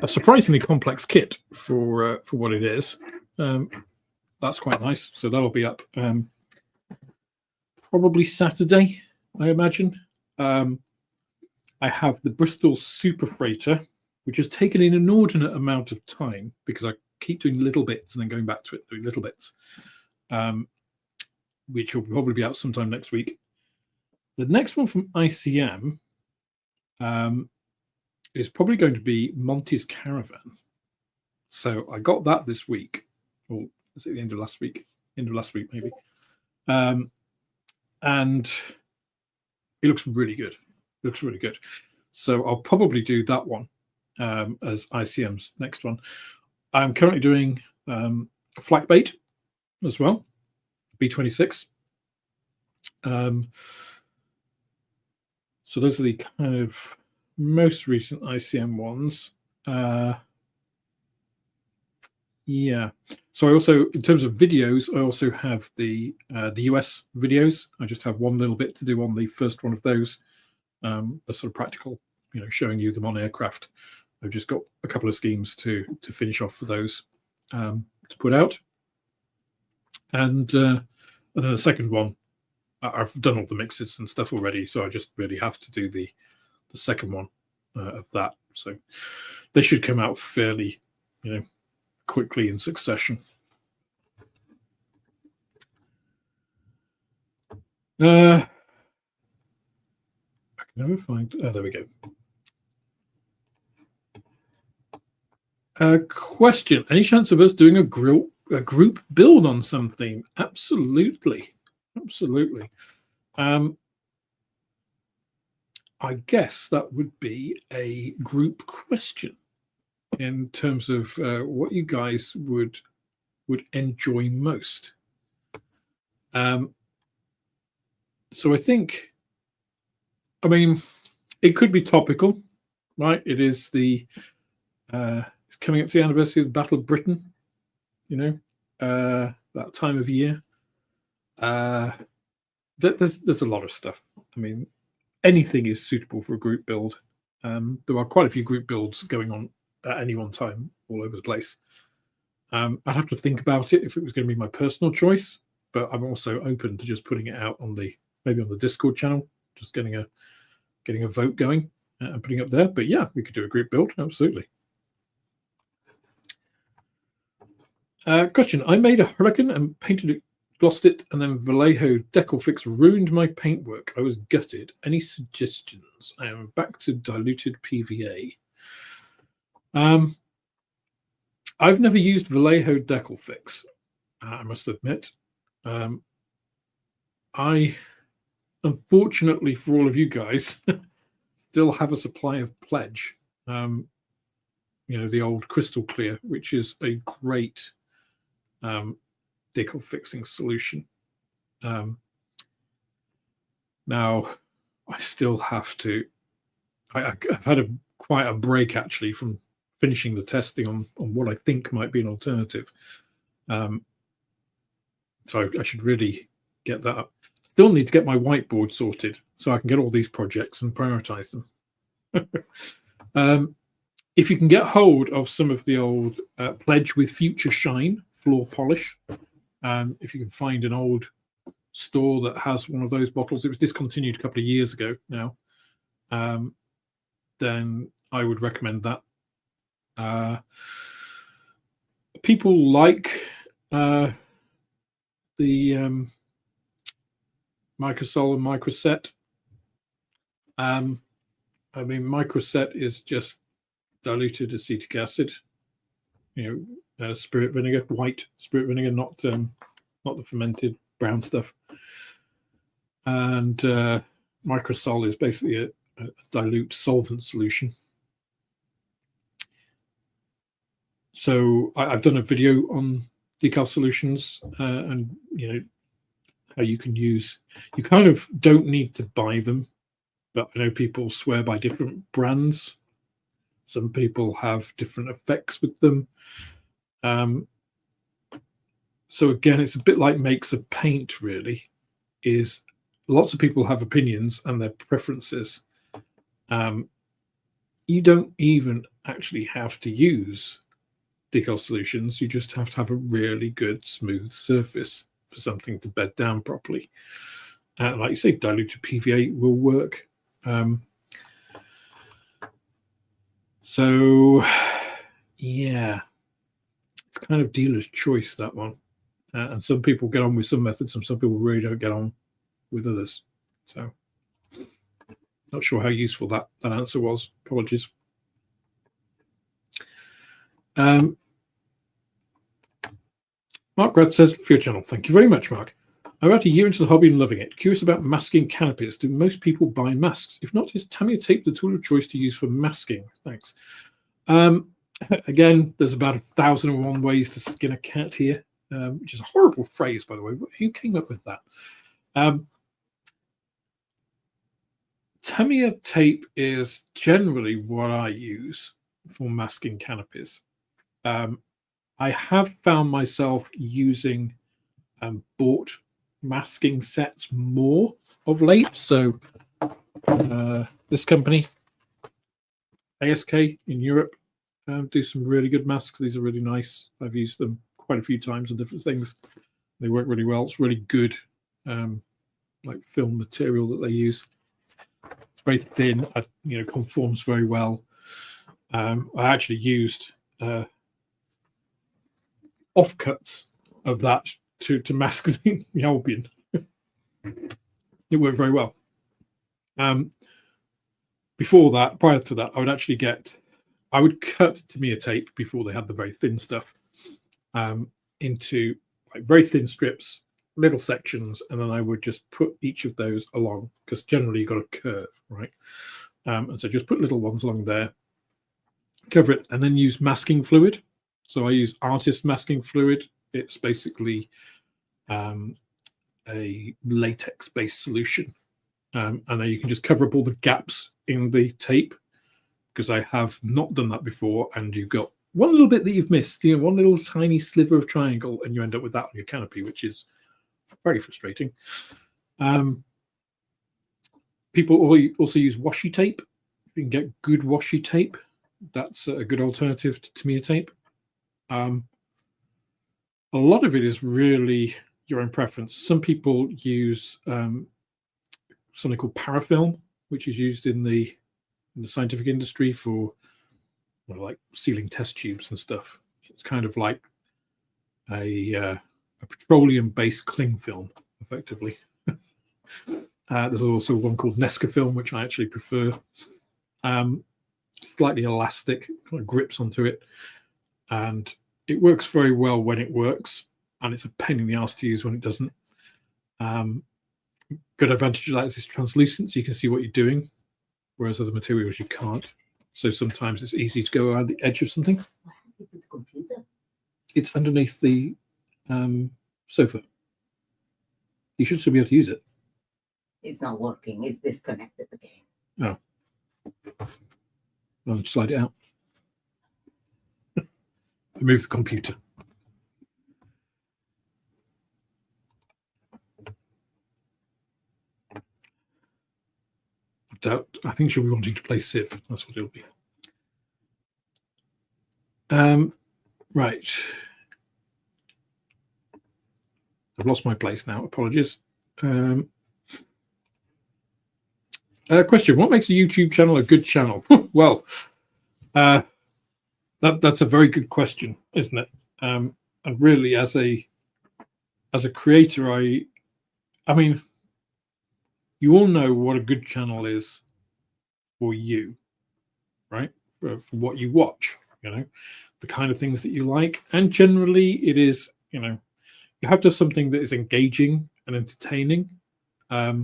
surprisingly complex kit for what it is. That's quite nice. So that'll be up probably Saturday, I imagine. I have the Bristol Super Freighter, which has taken an inordinate amount of time because I keep doing little bits and then going back to it, doing little bits, which will probably be out sometime next week. The next one from ICM is probably going to be Monty's Caravan. So I got that this week, or is it the end of last week? End of last week, maybe. And it looks really good. It looks really good. So I'll probably do that one as ICM's next one. I'm currently doing flak bait as well, B26. So those are the kind of most recent ICM ones. Yeah. So I also, in terms of videos, I also have the US videos. I just have one little bit to do on the first one of those. The sort of practical, showing you them on aircraft. I've just got a couple of schemes to finish off for those to put out. And then the second one, I've done all the mixes and stuff already, so I just really have to do the second one of that. So they should come out fairly, quickly in succession. I can never find. Oh, there we go. Question: any chance of us doing a group build on something? Absolutely. I guess that would be a group question in terms of what you guys would enjoy most. So I think, it could be topical, right? It is it's coming up to the anniversary of the Battle of Britain, that time of year. There's a lot of stuff. Anything is suitable for a group build. There are quite a few group builds going on at any one time all over the place. I'd have to think about it if it was going to be my personal choice, but I'm also open to just putting it out on maybe on the Discord channel, just getting a vote going and putting it up there. But yeah, we could do a group build, absolutely. Question: I made a Hurricane and painted it, glossed it, and then Vallejo decal fix ruined my paintwork. I was gutted. Any suggestions? I am back to diluted PVA. I've never used Vallejo decal fix, I must admit. I, unfortunately for all of you guys, still have a supply of Pledge. The old Crystal Clear, which is a great decal fixing solution. Now, I still have to. I've had quite a break actually from finishing the testing on what I think might be an alternative. So I should really get that up. Still need to get my whiteboard sorted so I can get all these projects and prioritize them. If you can get hold of some of the old Pledge with Future Shine floor polish, if you can find an old store that has one of those bottles, it was discontinued a couple of years ago now, then I would recommend that. People like the Microsol and Microset. I mean, microset is just diluted acetic acid, spirit vinegar, white spirit vinegar, not the fermented brown stuff. And microsol is basically a dilute solvent solution. So I've done a video on decal solutions and how you can use. You kind of don't need to buy them, but I know people swear by different brands. Some people have different effects with them. So again, it's a bit like makes of paint, really. Is lots of people have opinions and their preferences. You don't even actually have to use decal solutions. You just have to have a really good smooth surface for something to bed down properly. Like you say, diluted PVA will work. So yeah, it's kind of dealer's choice, that one. And some people get on with some methods and some people really don't get on with others. So not sure how useful that answer was. Apologies. Mark Grad says, for your channel. Thank you very much, Mark. I'm about a year into the hobby and loving it. Curious about masking canopies. Do most people buy masks? If not, is Tamiya tape the tool of choice to use for masking? Thanks. Again, there's about 1,001 ways to skin a cat here, which is a horrible phrase, by the way. Who came up with that? Tamiya tape is generally what I use for masking canopies. I have found myself using bought masking sets more of late. So this company, ASK in Europe, do some really good masks. These are really nice. I've used them quite a few times on different things. They work really well. It's really good, like film material that they use. It's very thin. Conforms very well. I actually used offcuts of that to mask the Albion. It worked very well. Before that, prior to that, I would cut Tamiya tape before they had the very thin stuff into like very thin strips, little sections, and then I would just put each of those along, because generally you've got a curve, right? And so just put little ones along there, cover it, and then use masking fluid. So I use artist masking fluid. It's basically a latex-based solution. And then you can just cover up all the gaps in the tape, because I have not done that before. And you've got one little bit that you've missed, one little tiny sliver of triangle, and you end up with that on your canopy, which is very frustrating. People also use washi tape. You can get good washi tape. That's a good alternative to Tamiya tape. A lot of it is really your own preference. Some people use something called parafilm, which is used in the scientific industry for like sealing test tubes and stuff. It's kind of like a petroleum-based cling film, effectively. There's also one called Nesca film, which I actually prefer. Slightly elastic, kind of grips onto it, and it works very well when it works, and it's a pain in the ass to use when it doesn't. Good advantage of that is it's translucent, so you can see what you're doing, whereas other materials you can't. So sometimes it's easy to go around the edge of something. What happened with the computer? It's underneath the sofa. You should still be able to use it. It's not working. It's disconnected again. Oh. I'll slide it out. I move the computer. I think she'll be wanting to play Civ. That's what it'll be. Right. I've lost my place now. Apologies. Question: what makes a YouTube channel a good channel? Well, that's a very good question, isn't it? And really, as a creator, I mean, you all know what a good channel is for you, right? For what you watch, the kind of things that you like. And generally it is, you have to have something that is engaging and entertaining. A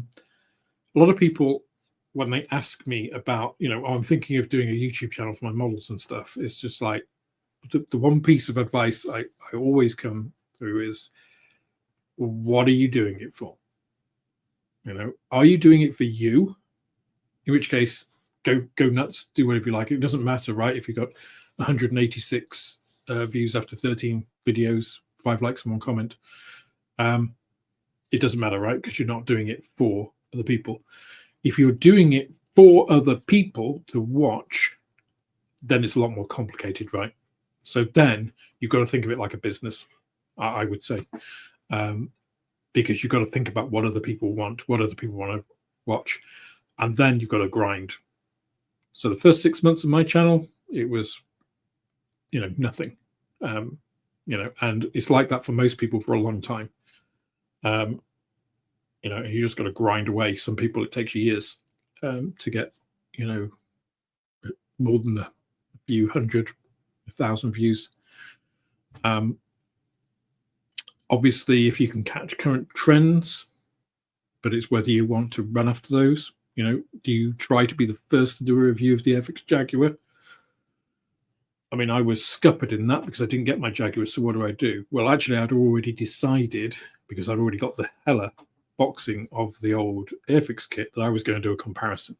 lot of people, when they ask me about, I'm thinking of doing a YouTube channel for my models and stuff, it's just like the one piece of advice I always come through is, what are you doing it for? Are you doing it for you? In which case, go nuts, do whatever you like. It doesn't matter, right? If you've got 186 views after 13 videos, 5 likes and 1 comment, it doesn't matter, right? Because you're not doing it for other people. If you're doing it for other people to watch, then it's a lot more complicated, right? So then you've got to think of it like a business, I would say, because you've got to think about what other people want, what other people want to watch, and then you've got to grind. So the first 6 months of my channel, it was, nothing, and it's like that for most people for a long time. You just got to grind away. Some people, it takes years to get, more than a few hundred, 1,000 views. Obviously, if you can catch current trends, but it's whether you want to run after those. Do you try to be the first to do a review of the airfix Jaguar? I mean, I was scuppered in that because I didn't get my Jaguar, so what do? Well, actually, I'd already decided, because I'd already got the Hella boxing of the old airfix kit, that I was going to do a comparison.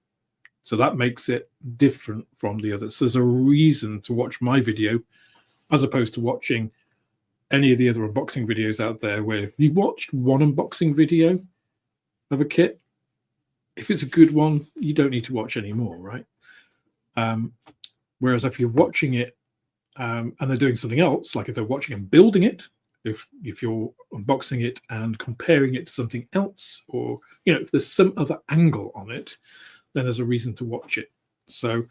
So that makes it different from the others. So there's a reason to watch my video as opposed to watching any of the other unboxing videos out there where you watched one unboxing video of a kit. If it's a good one, you don't need to watch any more, right? Whereas if you're watching it and they're doing something else, like if they're watching and building it, if you're unboxing it and comparing it to something else, or if there's some other angle on it, then there's a reason to watch it. So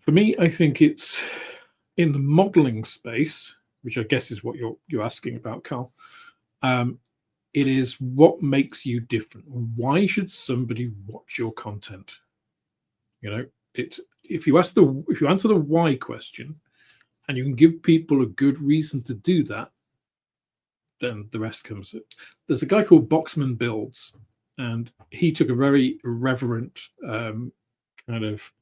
for me, I think it's in the modeling space, which I guess is what you're asking about, Carl. It is what makes you different. Why should somebody watch your content? If you answer the why question, and you can give people a good reason to do that, then the rest comes. There's a guy called Boxman Builds, and he took a very irreverent kind of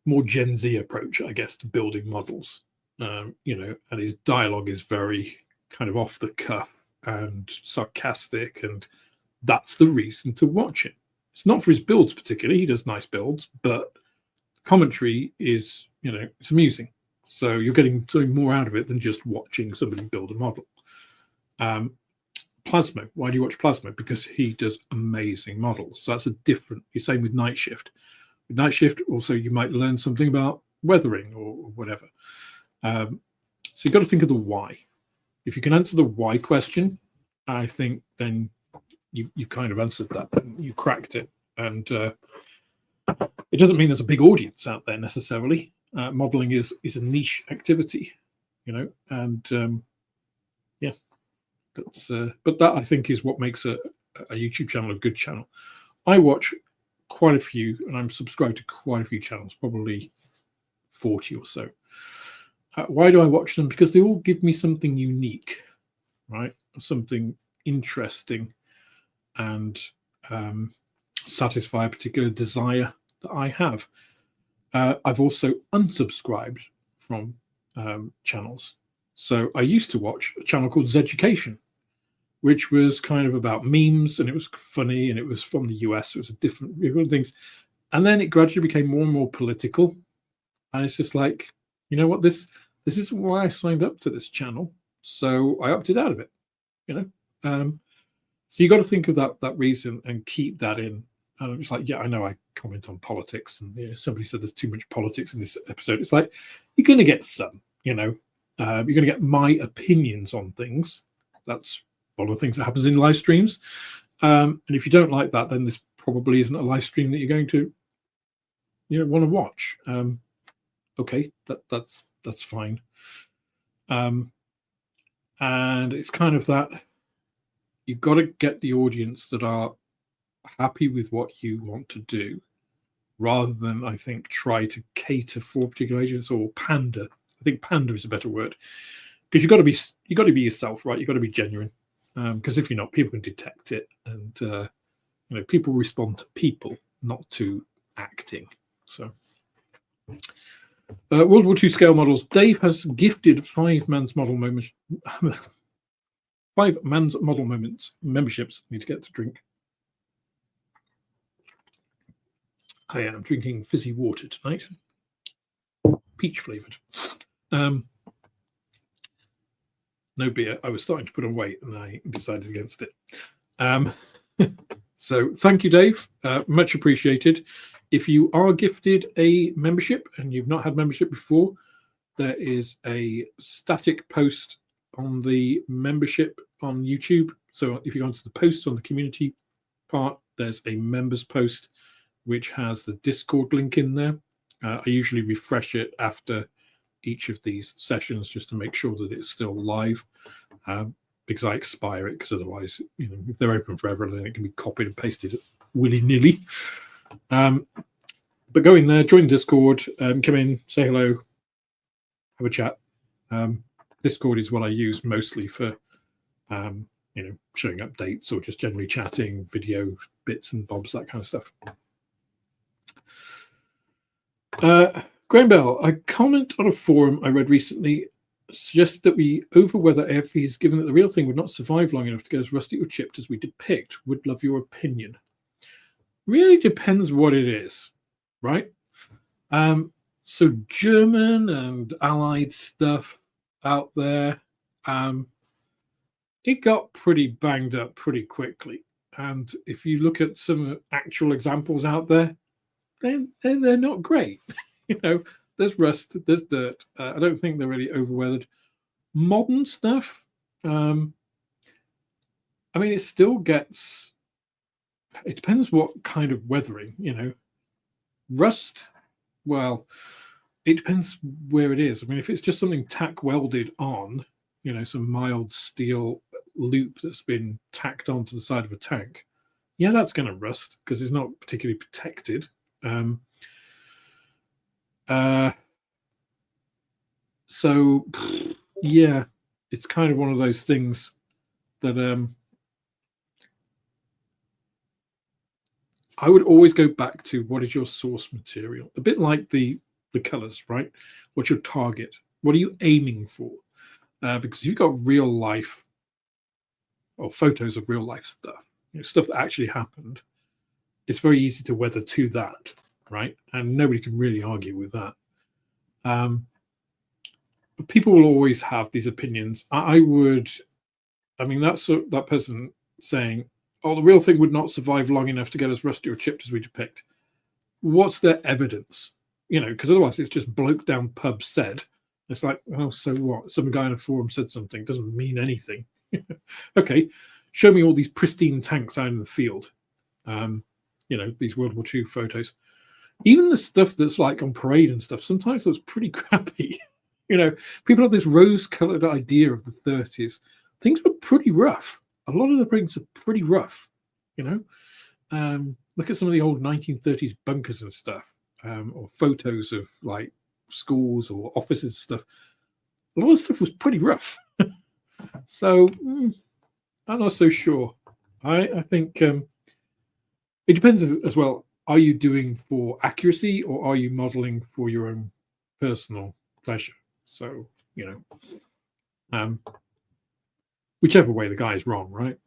more Gen Z approach, I guess, to building models. And his dialogue is very kind of off the cuff and sarcastic, and that's the reason to watch it. It's not for his builds particularly. He does nice builds, but commentary is, it's amusing. So you're getting something more out of it than just watching somebody build a model. Plasmo. Why do you watch Plasmo? Because he does amazing models. So that's a different. You're saying with Night Shift. With Night Shift, also you might learn something about weathering or whatever. So you've got to think of the why. If you can answer the why question, I think then you kind of answered that. You cracked it. And it doesn't mean there's a big audience out there necessarily. Modeling is a niche activity, and yeah, but that I think is what makes a YouTube channel a good channel. I watch quite a few, and I'm subscribed to quite a few channels, probably 40 or so. Why do I watch them? Because they all give me something unique, right? Something interesting, and satisfy a particular desire that I have. I've also unsubscribed from channels. So I used to watch a channel called Zeducation, which was kind of about memes, and it was funny, and it was from the US. It was different things. And then it gradually became more and more political. And it's just like, you know what, this isn't why I signed up to this channel. So I opted out of it, So you got to think of that reason and keep that in. And it's like, yeah, I know I comment on politics, and somebody said there's too much politics in this episode. It's like, you're going to get some, you're going to get my opinions on things. That's one of the things that happens in live streams. And if you don't like that, then this probably isn't a live stream that you're going to, want to watch. Okay, that's fine. And it's kind of that you've got to get the audience that are happy with what you want to do, rather than, I think, try to cater for particular agents or pander. I think pander is a better word, because you got to be yourself, right? You got to be genuine, because if you're not, people can detect it, and people respond to people, not to acting. So, World War II scale models. Dave has gifted 5 man's model moments. 5 man's model moments memberships. Need to get to drink. I am drinking fizzy water tonight, peach flavored. No beer. I was starting to put on weight and I decided against it. So thank you, Dave. Much appreciated. If you are gifted a membership and you've not had membership before, there is a static post on the membership on YouTube. So if you go onto the posts on the community part, there's a members post which has the Discord link in there. I usually refresh it after each of these sessions just to make sure that it's still live, because I expire it, because otherwise, if they're open forever, then it can be copied and pasted willy-nilly. But go in there, join Discord, come in, say hello, have a chat. Discord is what I use mostly for, showing updates or just generally chatting, video bits and bobs, that kind of stuff. Graham Bell, a comment on a forum I read recently suggested that we overweather air fees, given that the real thing would not survive long enough to get as rusty or chipped as we depict. Would love your opinion. Really depends what it is, right? So German and Allied stuff out there, it got pretty banged up pretty quickly. And if you look at some actual examples out there, they're not great. There's rust, there's dirt. I don't think they're really overweathered. Modern stuff, it still gets, it depends what kind of weathering, Rust, well, it depends where it is. If it's just something tack welded on, some mild steel loop that's been tacked onto the side of a tank, yeah, that's going to rust because it's not particularly protected. So yeah, it's kind of one of those things that I would always go back to what is your source material, a bit like the colors, right? What's your target? What are you aiming for? Because you've got real life or photos of real life stuff, stuff that actually happened. It's very easy to weather to that, right? And nobody can really argue with that. But people will always have these opinions. That's that person saying, oh, the real thing would not survive long enough to get as rusty or chipped as we depict. What's their evidence? Because otherwise it's just bloke down pub said. It's like, oh, so what? Some guy in a forum said something. Doesn't mean anything. Okay, show me all these pristine tanks out in the field. These World War II photos. Even the stuff that's like on parade and stuff sometimes looks pretty crappy. People have this rose-colored idea of the 30s. Things were pretty rough. A lot of the rigs are pretty rough. Look at some of the old 1930s bunkers and stuff, or photos of like schools or offices and stuff. A lot of stuff was pretty rough. So I'm not so sure. I think it depends as well. Are you doing for accuracy or are you modeling for your own personal pleasure? So, whichever way the guy is wrong, right?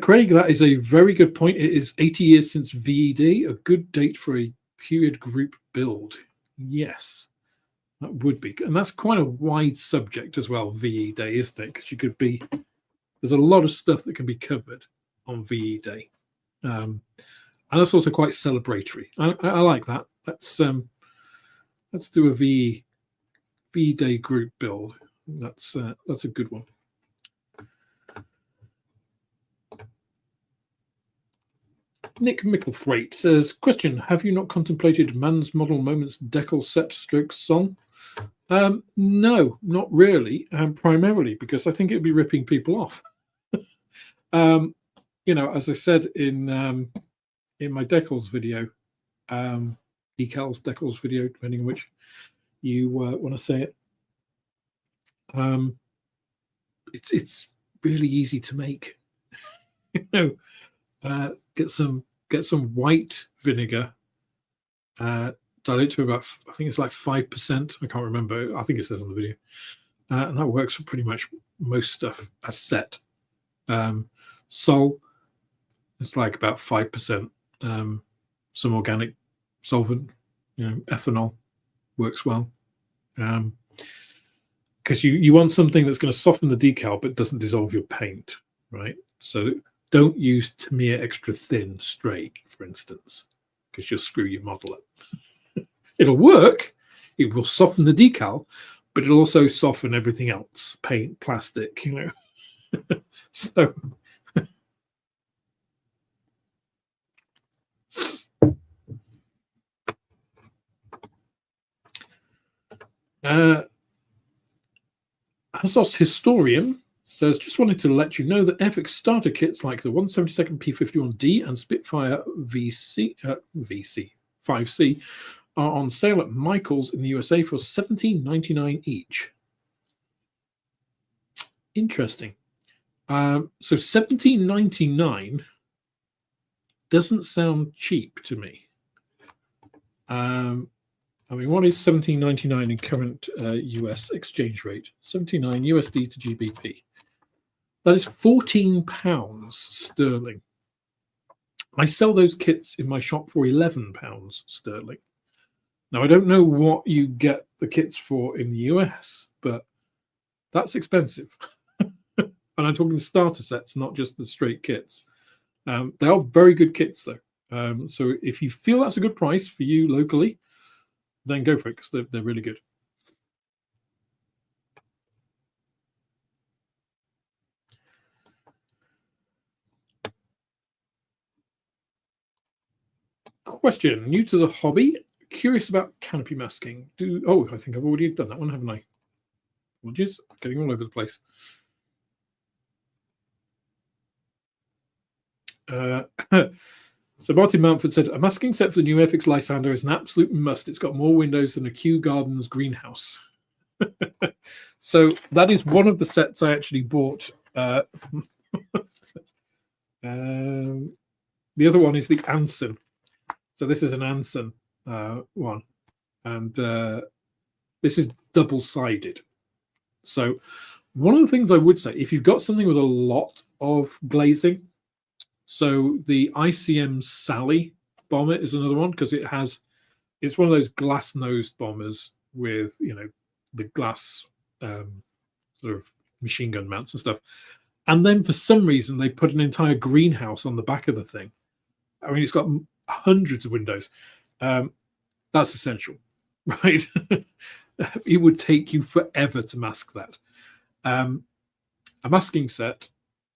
Craig, that is a very good point. It is 80 years since VED, a good date for a period group build. Yes, that would be. And that's quite a wide subject as well, VE Day, isn't it? Because there's a lot of stuff that can be covered on VE Day. And that's also quite celebratory. I like that. Let's do a VE Day group build. That's a good one. Nick Micklethwaite says, question, have you not contemplated man's model moments decal set stroke song? No, not really, primarily because I think it would be ripping people off. As I said in my decals video, decals video, depending on which you want to say it. It's really easy to make. Get some white vinegar, dilute to about, I think it's like 5%. I can't remember. I think it says on the video, and that works for pretty much most stuff. As set. Sol, it's like about 5%. Some organic solvent, ethanol works well. Because you want something that's going to soften the decal but doesn't dissolve your paint, right? So don't use Tamiya extra thin straight, for instance, because you'll screw your model up. It'll work, it will soften the decal, but it'll also soften everything else, paint, plastic, So Asos Historian says, just wanted to let you know that airfix starter kits like the 172nd P51D and Spitfire VC 5C are on sale at Michael's in the USA for $17.99 each. Interesting. So $17.99 doesn't sound cheap to me. What is $17.99 in current US exchange rate? 79 USD to GBP. That is £14 sterling. I sell those kits in my shop for £11 sterling. Now, I don't know what you get the kits for in the US, but that's expensive. And I'm talking starter sets, not just the straight kits. They are very good kits, though. So if you feel that's a good price for you locally, then go for it, because they're really good. Question, new to the hobby, curious about canopy masking. I think I've already done that one, haven't I? Apologies, I'm getting all over the place. So Martin Mountford said, a masking set for the new airfix Lysander is an absolute must. It's got more windows than a Kew Gardens greenhouse. So that is one of the sets I actually bought. The other one is the Anson. So this is an Anson one. And this is double-sided. So one of the things I would say, if you've got something with a lot of glazing, so the ICM Sally bomber is another one, because it's one of those glass-nosed bombers with, the glass sort of machine gun mounts and stuff. And then for some reason, they put an entire greenhouse on the back of the thing. I mean, it's got hundreds of windows. That's essential, right? It would take you forever to mask that. A masking set,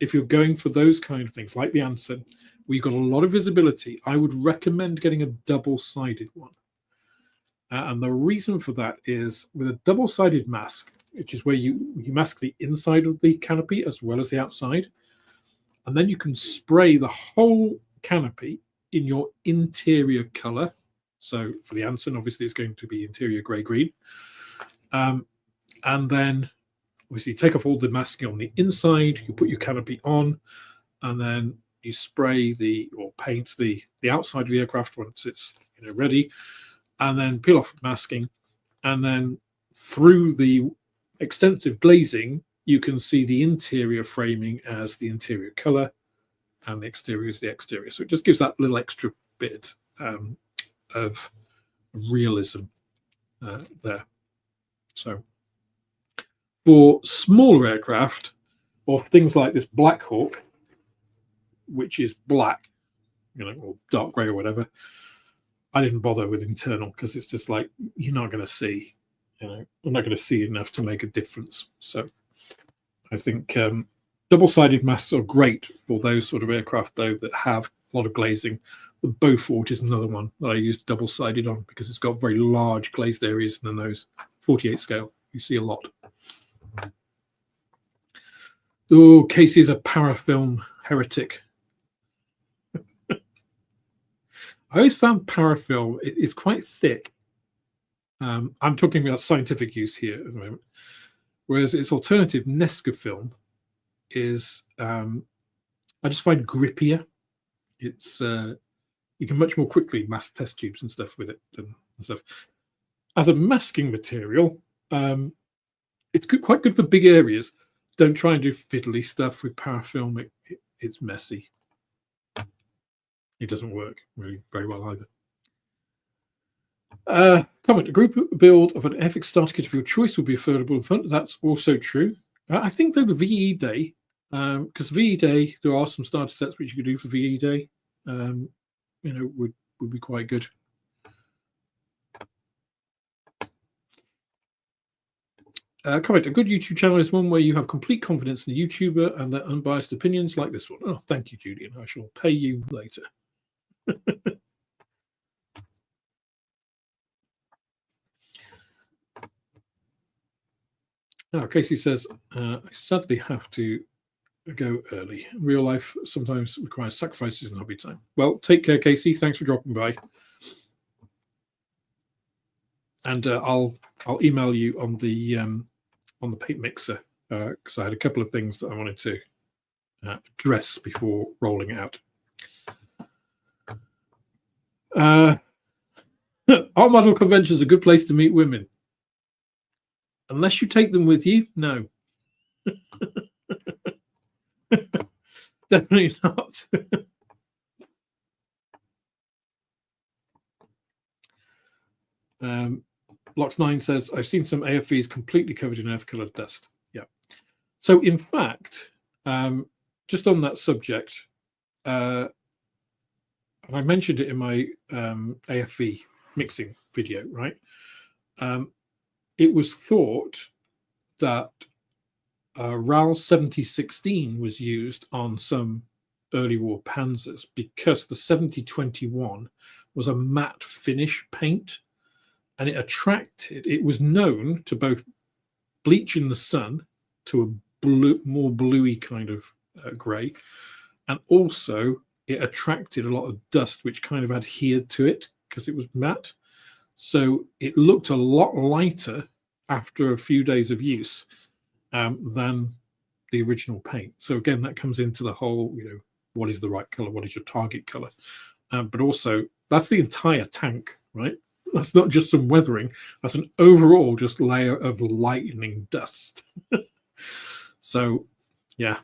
if you're going for those kind of things, like the Anson, where you've got a lot of visibility, I would recommend getting a double-sided one. And the reason for that is, with a double-sided mask, which is where you mask the inside of the canopy as well as the outside, and then you can spray the whole canopy in your interior color. So for the Anson, obviously, it's going to be interior grey-green. And then obviously you take off all the masking on the inside, you put your canopy on, and then you spray or paint the outside of the aircraft once it's ready, and then peel off the masking, and then through the extensive glazing you can see the interior framing as the interior color, and the exterior is the exterior. So it just gives that little extra bit of realism there. So for smaller aircraft, or things like this Black Hawk, which is black, or dark grey or whatever, I didn't bother with internal, because it's just like, you're not going to see, I'm not going to see enough to make a difference. So I think double-sided masks are great for those sort of aircraft, though, that have a lot of glazing. The Beaufort is another one that I used double-sided on, because it's got very large glazed areas in the nose 48 scale. You see a lot. Oh, Casey's a parafilm heretic. I always found parafilm, it's quite thick. I'm talking about scientific use here at the moment. Whereas its alternative, Nesca film, is I just find grippier. It's you can much more quickly mask test tubes and stuff with it than stuff. As a masking material, it's quite good for big areas. Don't try and do fiddly stuff with parafilm. It's messy. It doesn't work really very well either. Comment: a group build of an airfix starter kit of your choice will be affordable and fun. That's also true. I think though the VE Day, because VE Day, there are some starter sets which you could do for VE Day. You know, would be quite good. Comment: a good YouTube channel is one where you have complete confidence in the YouTuber and their unbiased opinions, like this one. Oh, thank you, Julian. I shall pay you later. Now, Casey says, I sadly have to go early. Real life sometimes requires sacrifices and hobby time. Well, take care, Casey. Thanks for dropping by. And I'll email you on the paint mixer because I had a couple of things that I wanted to address before rolling it out. Art model convention is a good place to meet women. Unless you take them with you, no. Definitely not. Lox9 says, I've seen some AFVs completely covered in earth-coloured dust. Yeah. So in fact, just on that subject, and I mentioned it in my AFV mixing video, right? It was thought that RAL 7016 was used on some early war Panzers because the 7021 was a matte finish paint, and it was known to both bleach in the sun to a more bluey kind of grey, and also it attracted a lot of dust which kind of adhered to it because it was matte. So it looked a lot lighter after a few days of use than the original paint. So again, that comes into the whole, you know, what is the right color? What is your target color? But also, that's the entire tank, right? That's not just some weathering. That's an overall just layer of lightning dust. So, yeah.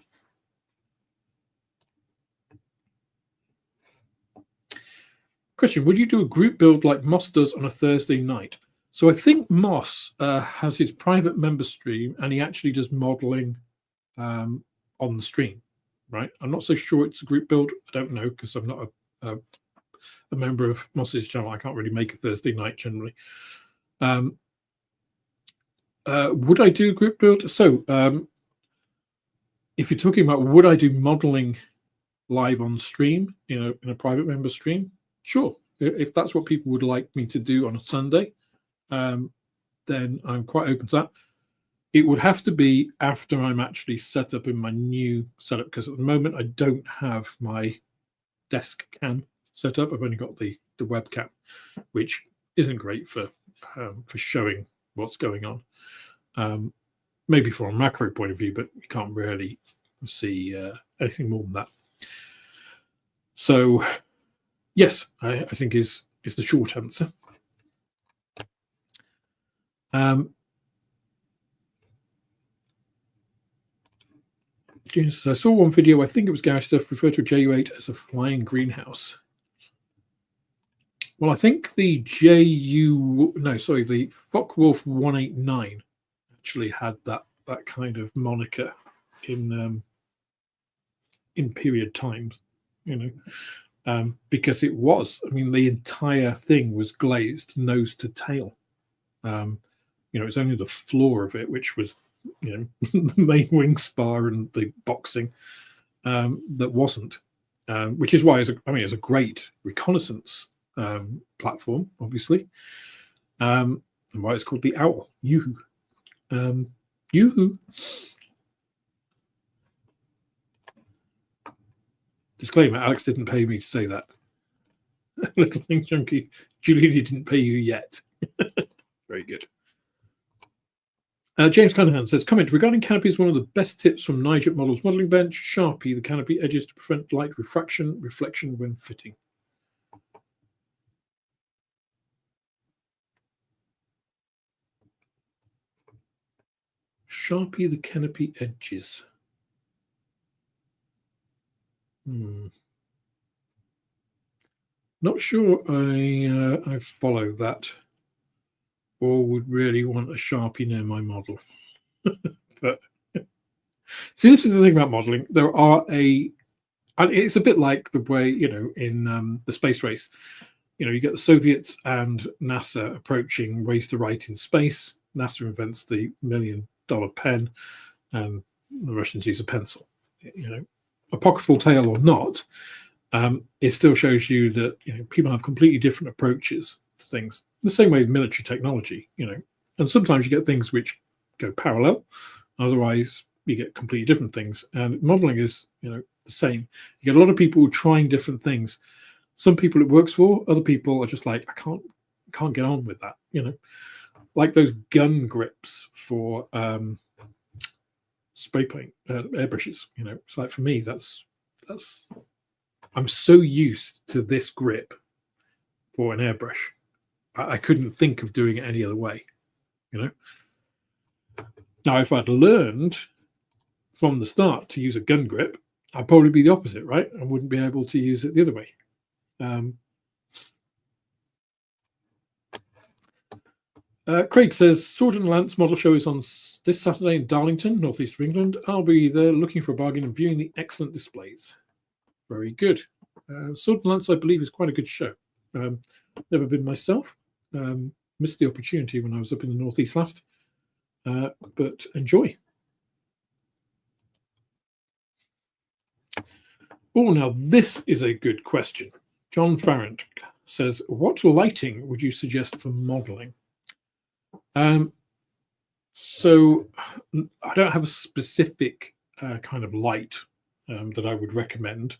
Question: would you do a group build like Moss does on a Thursday night? So I think Moss has his private member stream, and he actually does modeling on the stream, right? I'm not so sure it's a group build. I don't know because I'm not a member of Moss's channel. I can't really make a Thursday night generally. Would I do a group build? So if you're talking about would I do modeling live on stream, you know, in a private member stream, sure. If that's what people would like me to do on a Sunday, then I'm quite open to that. It would have to be after I'm actually set up in my new setup, because at the moment I don't have my desk cam set up. I've only got the webcam, which isn't great for showing what's going on. Maybe from a macro point of view, but you can't really see anything more than that. So, yes, I think is the short answer. Jesus, I saw one video, I think it was Garage Stuff, referred to a JU8 as a flying greenhouse. Well, I think the the Focke-Wulf 189 actually had that kind of moniker in period times, you know, because it was, I mean, the entire thing was glazed nose to tail. You know, it's only the floor of it, which was, you know, the main wing spar and the boxing that wasn't, which is why it's a great reconnaissance platform, obviously. and why it's called the owl. Yoo-hoo. Yoo-hoo. Disclaimer, Alex didn't pay me to say that. Little thing chunky. Julie didn't pay you yet. Very good. James Cunningham says, comment regarding canopy is one of the best tips from Nigel Models Modeling Bench. Sharpie the canopy edges to prevent light reflection when fitting. Sharpie the canopy edges. Not sure I follow that or would really want a Sharpie near my model. But see, this is the thing about modeling. There are and it's a bit like the way, in the space race, you get the Soviets and NASA approaching ways to write in space. NASA invents the $1 million pen and the Russians use a pencil. Apocryphal tale or not, it still shows you that people have completely different approaches to things. The same way with military technology, and sometimes you get things which go parallel, otherwise you get completely different things. And modeling is, the same. You get a lot of people trying different things. Some people it works for, other people are just like, I can't get on with that. Like those gun grips for spray paint airbrushes. It's like, for me, that's I'm so used to this grip for an airbrush. I couldn't think of doing it any other way. Now, if I'd learned from the start to use a gun grip, I'd probably be the opposite, right? I wouldn't be able to use it the other way. Craig says, Sword and Lance model show is on this Saturday in Darlington, northeast of England. I'll be there looking for a bargain and viewing the excellent displays. Very good. Sword and Lance, I believe, is quite a good show. Never been myself. Missed the opportunity when I was up in the northeast last. But enjoy. Oh, now this is a good question. John Farrant says, what lighting would you suggest for modeling? So I don't have a specific kind of light that I would recommend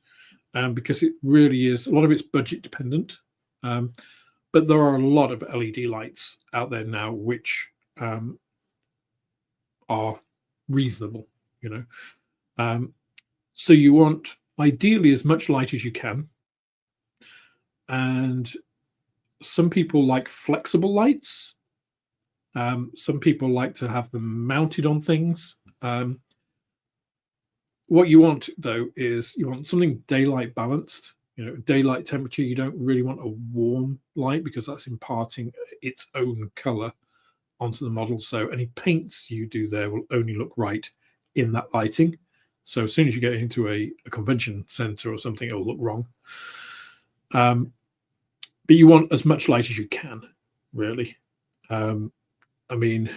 because it really is, a lot of it's budget dependent. But there are a lot of LED lights out there now which are reasonable, so you want ideally as much light as you can. And some people like flexible lights. Some people like to have them mounted on things. What you want, though, is you want something daylight balanced. Daylight temperature. You don't really want a warm light because that's imparting its own color onto the model. So any paints you do there will only look right in that lighting. So as soon as you get into a convention center or something, it'll look wrong. But you want as much light as you can, really. I mean,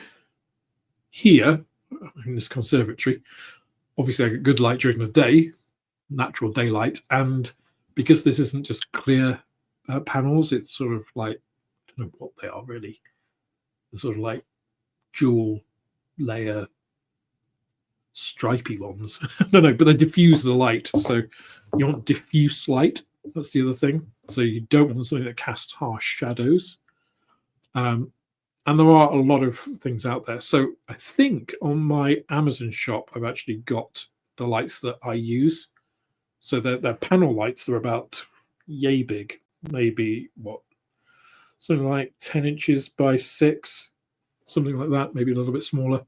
here in this conservatory, obviously I get good light during the day, natural daylight, and because this isn't just clear panels, it's sort of like, I don't know what they are really. They're sort of like dual layer stripy ones. I don't know, but they diffuse the light. So you want diffuse light. That's the other thing. So you don't want something that casts harsh shadows. And there are a lot of things out there. So I think on my Amazon shop, I've actually got the lights that I use. So they're panel lights. They're about yay big, maybe something like 10 inches by 6, something like that, maybe a little bit smaller.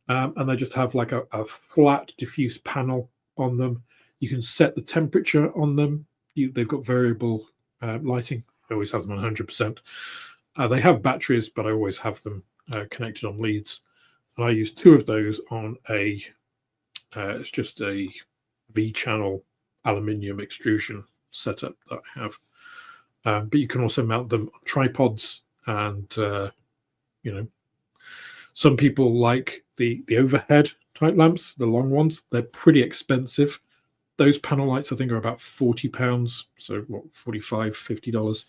And they just have like a flat diffuse panel on them. You can set the temperature on them. They've got variable lighting. I always have them on 100%. They have batteries, but I always have them connected on leads. And I use 2 of those on it's just a V-channel aluminium extrusion setup that I have. But you can also mount them on tripods, and some people like the overhead type lamps, the long ones. They're pretty expensive. Those panel lights, I think, are about £40, so what, $45, $50.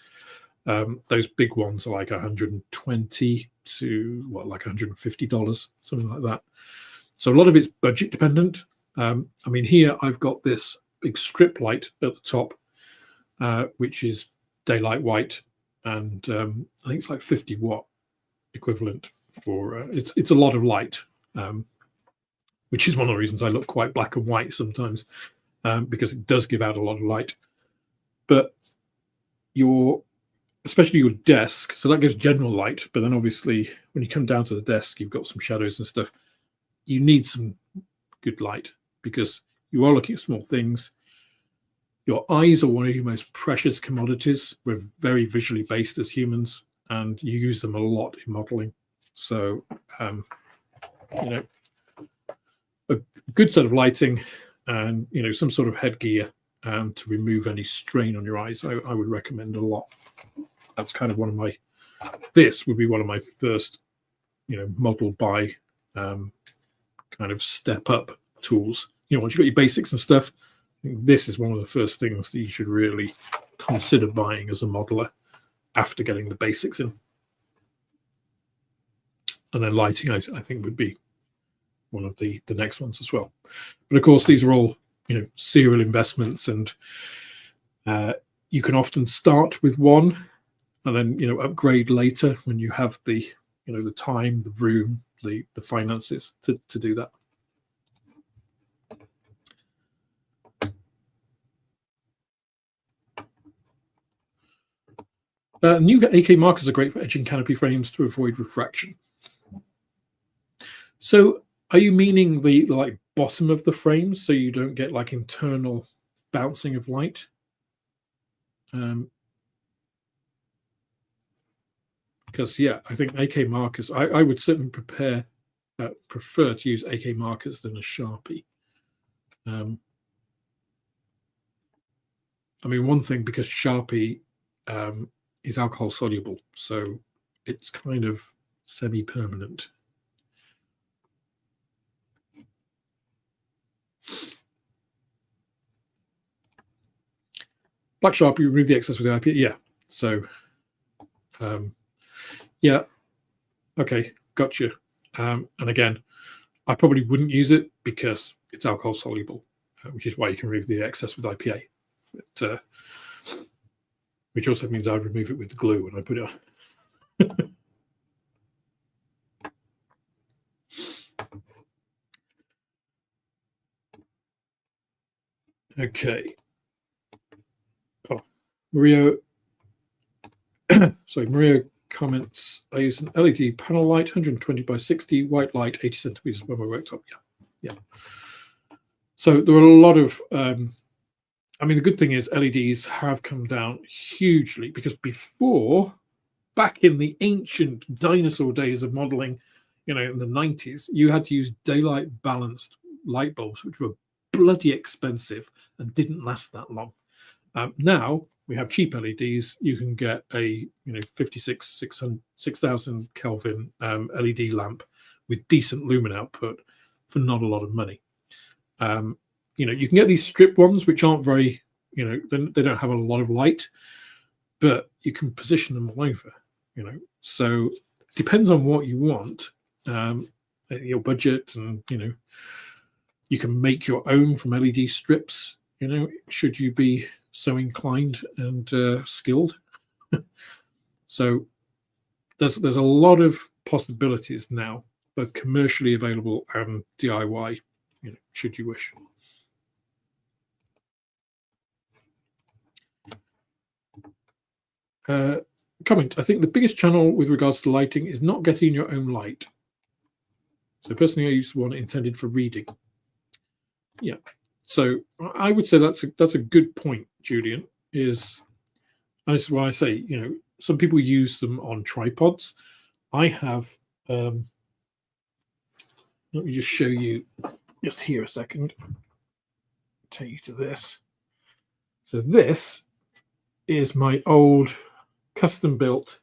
Those big ones are like $120 to like $150, something like that. So a lot of it's budget dependent. I mean, here I've got this big strip light at the top, which is daylight white, and I think it's like 50 watt equivalent for it's a lot of light, which is one of the reasons I look quite black and white sometimes, because it does give out a lot of light. But especially your desk, so that gives general light, but then obviously when you come down to the desk, you've got some shadows and stuff. You need some good light because you are looking at small things. Your eyes are one of your most precious commodities. We're very visually based as humans, and you use them a lot in modeling. So, a good set of lighting and, some sort of headgear to remove any strain on your eyes, I would recommend a lot. That's kind of this would be one of my first, model buy kind of step up tools. Once you've got your basics and stuff, I think this is one of the first things that you should really consider buying as a modeler after getting the basics in. And then lighting, I think, would be one of the next ones as well. But of course, these are all, serial investments, and you can often start with one and then, upgrade later when you have the, the time, the room, the finances to do that. New AK markers are great for etching canopy frames to avoid refraction. So are you meaning the like bottom of the frame so you don't get like internal bouncing of light? Because I think AK markers, I would certainly prefer to use AK markers than a Sharpie. I mean, one thing, because Sharpie is alcohol soluble, so it's kind of semi-permanent. Black Sharpie, remove the excess with the IPA. Yeah, so okay, gotcha. And again, I probably wouldn't use it because it's alcohol soluble, which is why you can remove the excess with IPA. But, which also means I'd remove it with the glue when I put it on. Okay. Oh, Mario. Sorry, Mario comments, I use an LED panel light, 120 by 60, white light, 80 centimeters above my worktop. Yeah. So there are a lot of, I mean, the good thing is LEDs have come down hugely, because before, back in the ancient dinosaur days of modeling, in the 90s, you had to use daylight balanced light bulbs, which were bloody expensive and didn't last that long. Now we have cheap LEDs. You can get a 6,000 Kelvin LED lamp with decent lumen output for not a lot of money. You can get these strip ones, which aren't very, they don't have a lot of light, but you can position them all over. So it depends on what you want, your budget, and you can make your own from LED strips. Should you be so inclined and skilled. So there's a lot of possibilities now, both commercially available and DIY, should you wish. Comment, I think the biggest channel with regards to lighting is not getting your own light. So personally, I used one intended for reading. Yeah. So I would say that's a good point, Julian, and this is why I say, some people use them on tripods. I have, let me just show you just here a second. Take you to this. So this is my old custom built,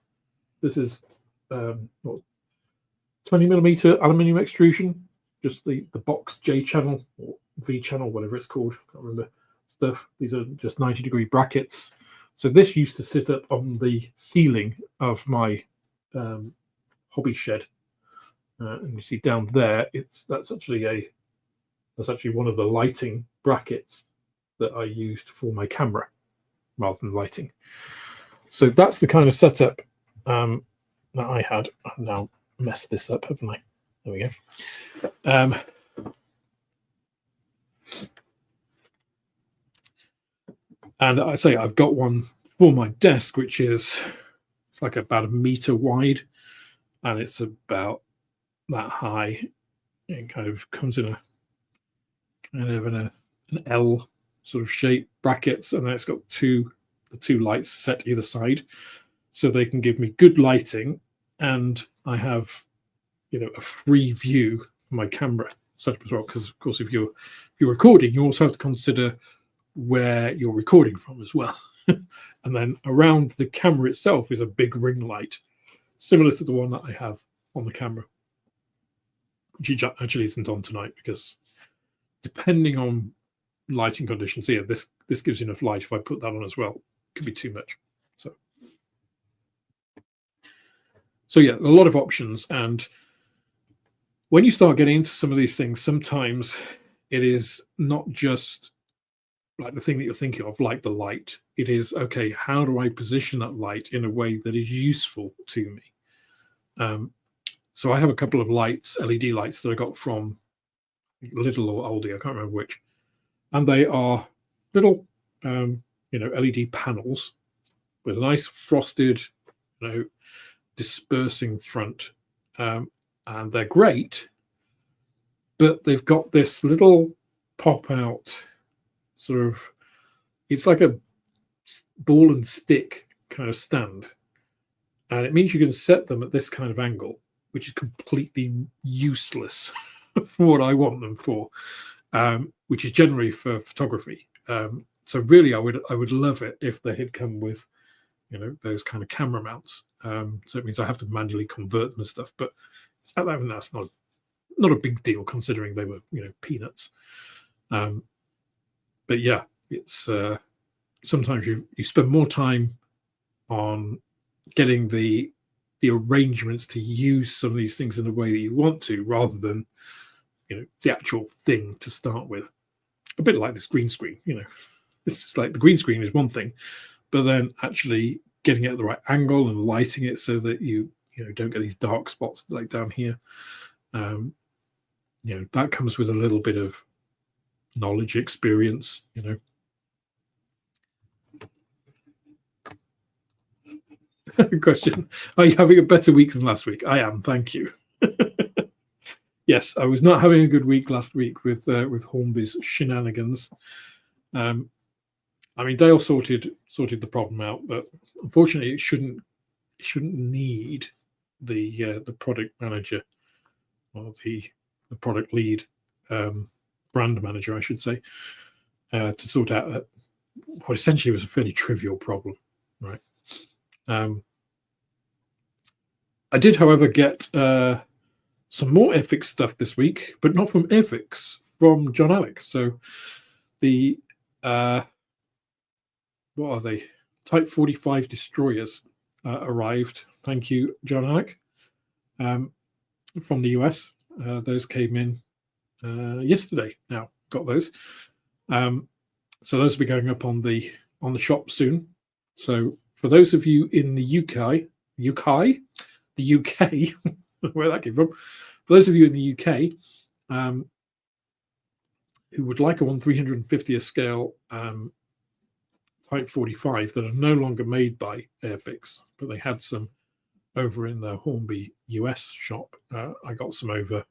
this is 20mm aluminium extrusion, just the box J channel or V channel, whatever it's called, can't remember stuff. These are just 90-degree brackets. So this used to sit up on the ceiling of my hobby shed, and you see down there, that's actually one of the lighting brackets that I used for my camera rather than lighting. So that's the kind of setup that I had. I've now messed this up, haven't I? There we go. And I say I've got one for my desk, which is it's like about 1 meter wide, and it's about that high. It kind of comes in an L sort of shape brackets, and then it's got the two lights set either side, so they can give me good lighting, and I have a free view of my camera setup as well. Because of course, if you're recording, you also have to consider where you're recording from as well. And then around the camera itself is a big ring light, similar to the one that I have on the camera, which actually isn't on tonight because depending on lighting conditions here, this gives enough light. If I put that on as well, it could be too much. So yeah, a lot of options. And when you start getting into some of these things, sometimes it is not just like the thing that you're thinking of, like the light. It is, okay, how do I position that light in a way that is useful to me? So I have a couple of lights, LED lights, that I got from Little or Aldi, I can't remember which. And they are little, LED panels with a nice frosted, dispersing front. And they're great, but they've got this little pop out sort of, it's like a ball and stick kind of stand, and it means you can set them at this kind of angle, which is completely useless for what I want them for, which is generally for photography. So really, I would love it if they had come with those kind of camera mounts. So it means I have to manually convert them and stuff, but that's not a big deal considering they were peanuts. But yeah, it's sometimes you spend more time on getting the arrangements to use some of these things in the way that you want to, rather than the actual thing to start with. A bit like this green screen. It's just like the green screen is one thing, but then actually getting it at the right angle and lighting it so that you don't get these dark spots like down here. That comes with a little bit of knowledge, experience. Question: are you having a better week than last week? I am, thank you. Yes, I was not having a good week last week with Hornby's shenanigans. Dale sorted the problem out, but unfortunately, it shouldn't need the product manager or the product lead, brand manager, I should say, to sort out what essentially was a fairly trivial problem, right? I did, however, get some more airfix stuff this week, but not from airfix, from John Alec. So the what are they? Type 45 destroyers arrived. Thank you, John Alec, from the US. Those came in yesterday. Now got those. So those will be going up on the shop soon. So for those of you in the UK, where that came from. For those of you in the UK who would like a 1/350th scale Type 45 that are no longer made by Airfix, but they had some over in the Hornby US shop. I got some over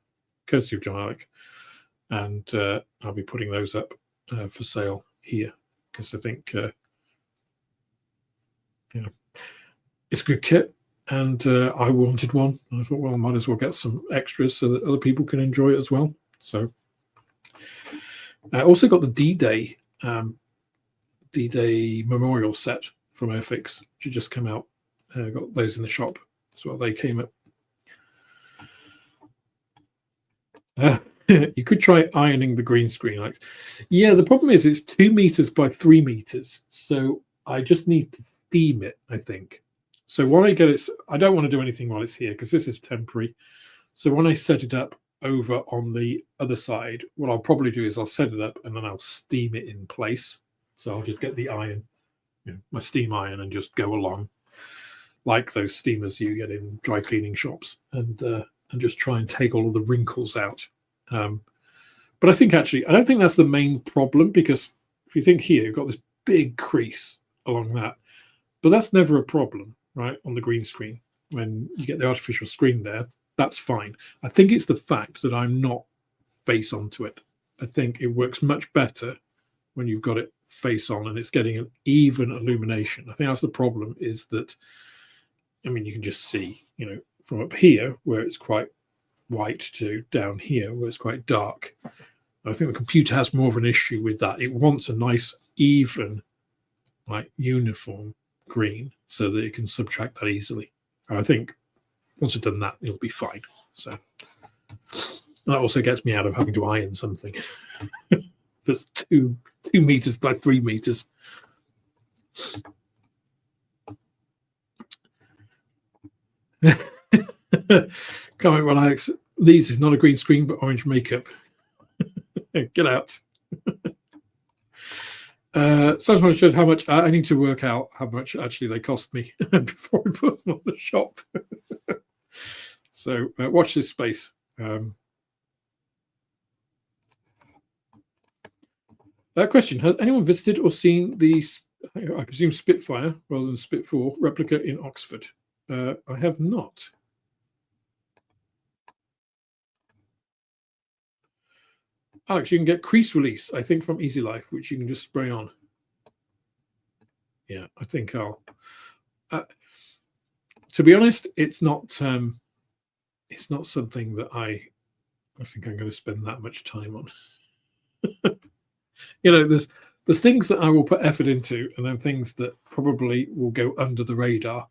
courtesy of John Alec, and I'll be putting those up for sale here because I think it's a good kit, and I wanted one. And I thought, well, I might as well get some extras so that other people can enjoy it as well. So I also got the D-Day memorial set from Airfix, which had just come out. Got those in the shop as well. They came up. You could try ironing the green screen lights. Yeah, the problem is it's 2 meters by 3 meters. So I just need to steam it, I think. So when I get it, I don't want to do anything while it's here because this is temporary. So when I set it up over on the other side, what I'll probably do is I'll set it up and then I'll steam it in place. So I'll just get the iron, my steam iron, and just go along like those steamers you get in dry cleaning shops, and just try and take all of the wrinkles out. But I think actually, I don't think that's the main problem, because if you think here, you've got this big crease along that, but that's never a problem, right? On the green screen, when you get the artificial screen there, that's fine. I think it's the fact that I'm not face onto it. I think it works much better when you've got it face on and it's getting an even illumination. I think that's the problem, is that, I mean, you can just see, from up here where it's quite white to down here where it's quite dark. I think the computer has more of an issue with that. It wants a nice, even, like uniform green so that it can subtract that easily. And I think once it's done that, it'll be fine. So that also gets me out of having to iron something that's 2 meters by 3 meters. Comment on Alex. These is not a green screen, but orange makeup. Get out. Someone showed how much I need to work out how much actually they cost me before I put them on the shop. So watch this space. Question: has anyone visited or seen the, I presume, Spitfire rather than Spitfire replica in Oxford? I have not. Alex, you can get crease release, I think, from Easy Life, which you can just spray on. Yeah, I think I'll. To be honest, it's not something that I think I'm going to spend that much time on. There's things that I will put effort into, and then things that probably will go under the radar.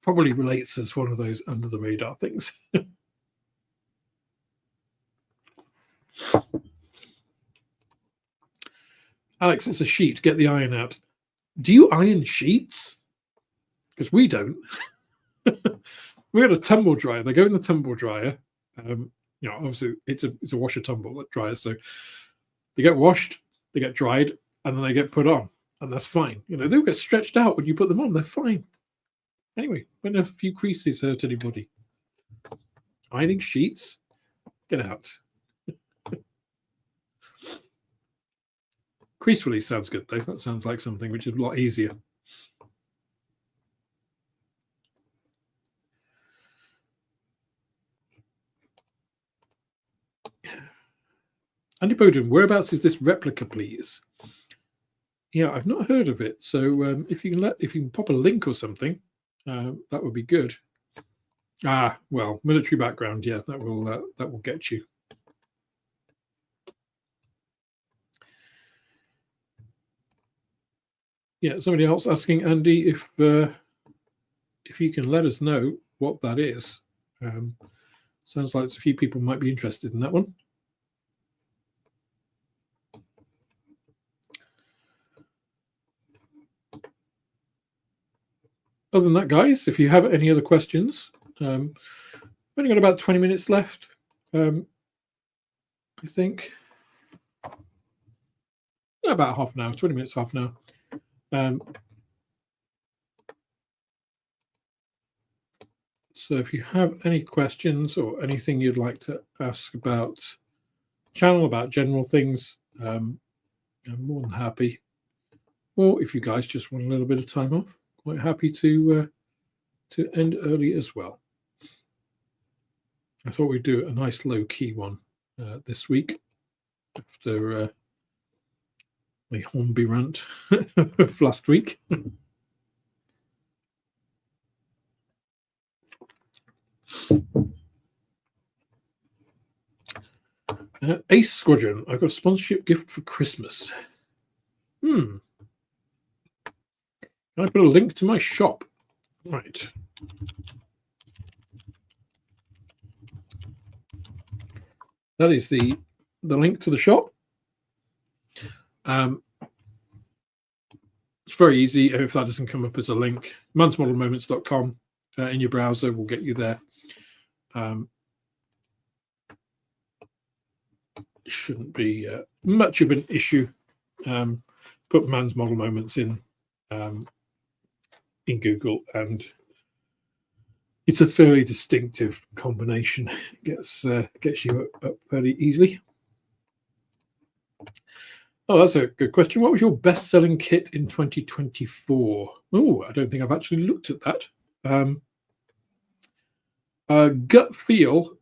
Probably relates as one of those under the radar things. Alex, it's a sheet. Get the iron out. Do you iron sheets? Because we don't. We got a tumble dryer. They go in the tumble dryer. Obviously it's a washer tumble that dries. So they get washed, they get dried, and then they get put on, and that's fine. They'll get stretched out when you put them on. They're fine. Anyway, when a few creases hurt anybody. Ironing sheets, get out. Crease release sounds good, though. That sounds like something which is a lot easier. Andy Bowden, whereabouts is this replica, please? Yeah, I've not heard of it. So if you can pop a link or something, that would be good. Well, military background, yeah, that will get you. Yeah, somebody else asking Andy if you can let us know what that is. Sounds like a few people might be interested in that one. Other than that, guys, if you have any other questions, we've only got about 20 minutes left, I think. About half an hour, 20 minutes, half an hour. So if you have any questions or anything you'd like to ask about the channel, about general things, I'm more than happy. Or if you guys just want a little bit of time off, quite happy to end early as well. I thought we'd do a nice low-key one this week after the Hornby rant of last week. Ace Squadron, I've got a sponsorship gift for Christmas. Can I put a link to my shop? Right. That is the link to the shop. It's It's very easy. If that doesn't come up as a link, mansmodelmoments.com in your browser will get you there. Shouldn't be much of an issue. Put Man's Model Moments in Google, and it's a fairly distinctive combination. It gets you up fairly easily. Oh, that's a good question. What was your best-selling kit in 2024? Oh, I don't think I've actually looked at that. Gut feel,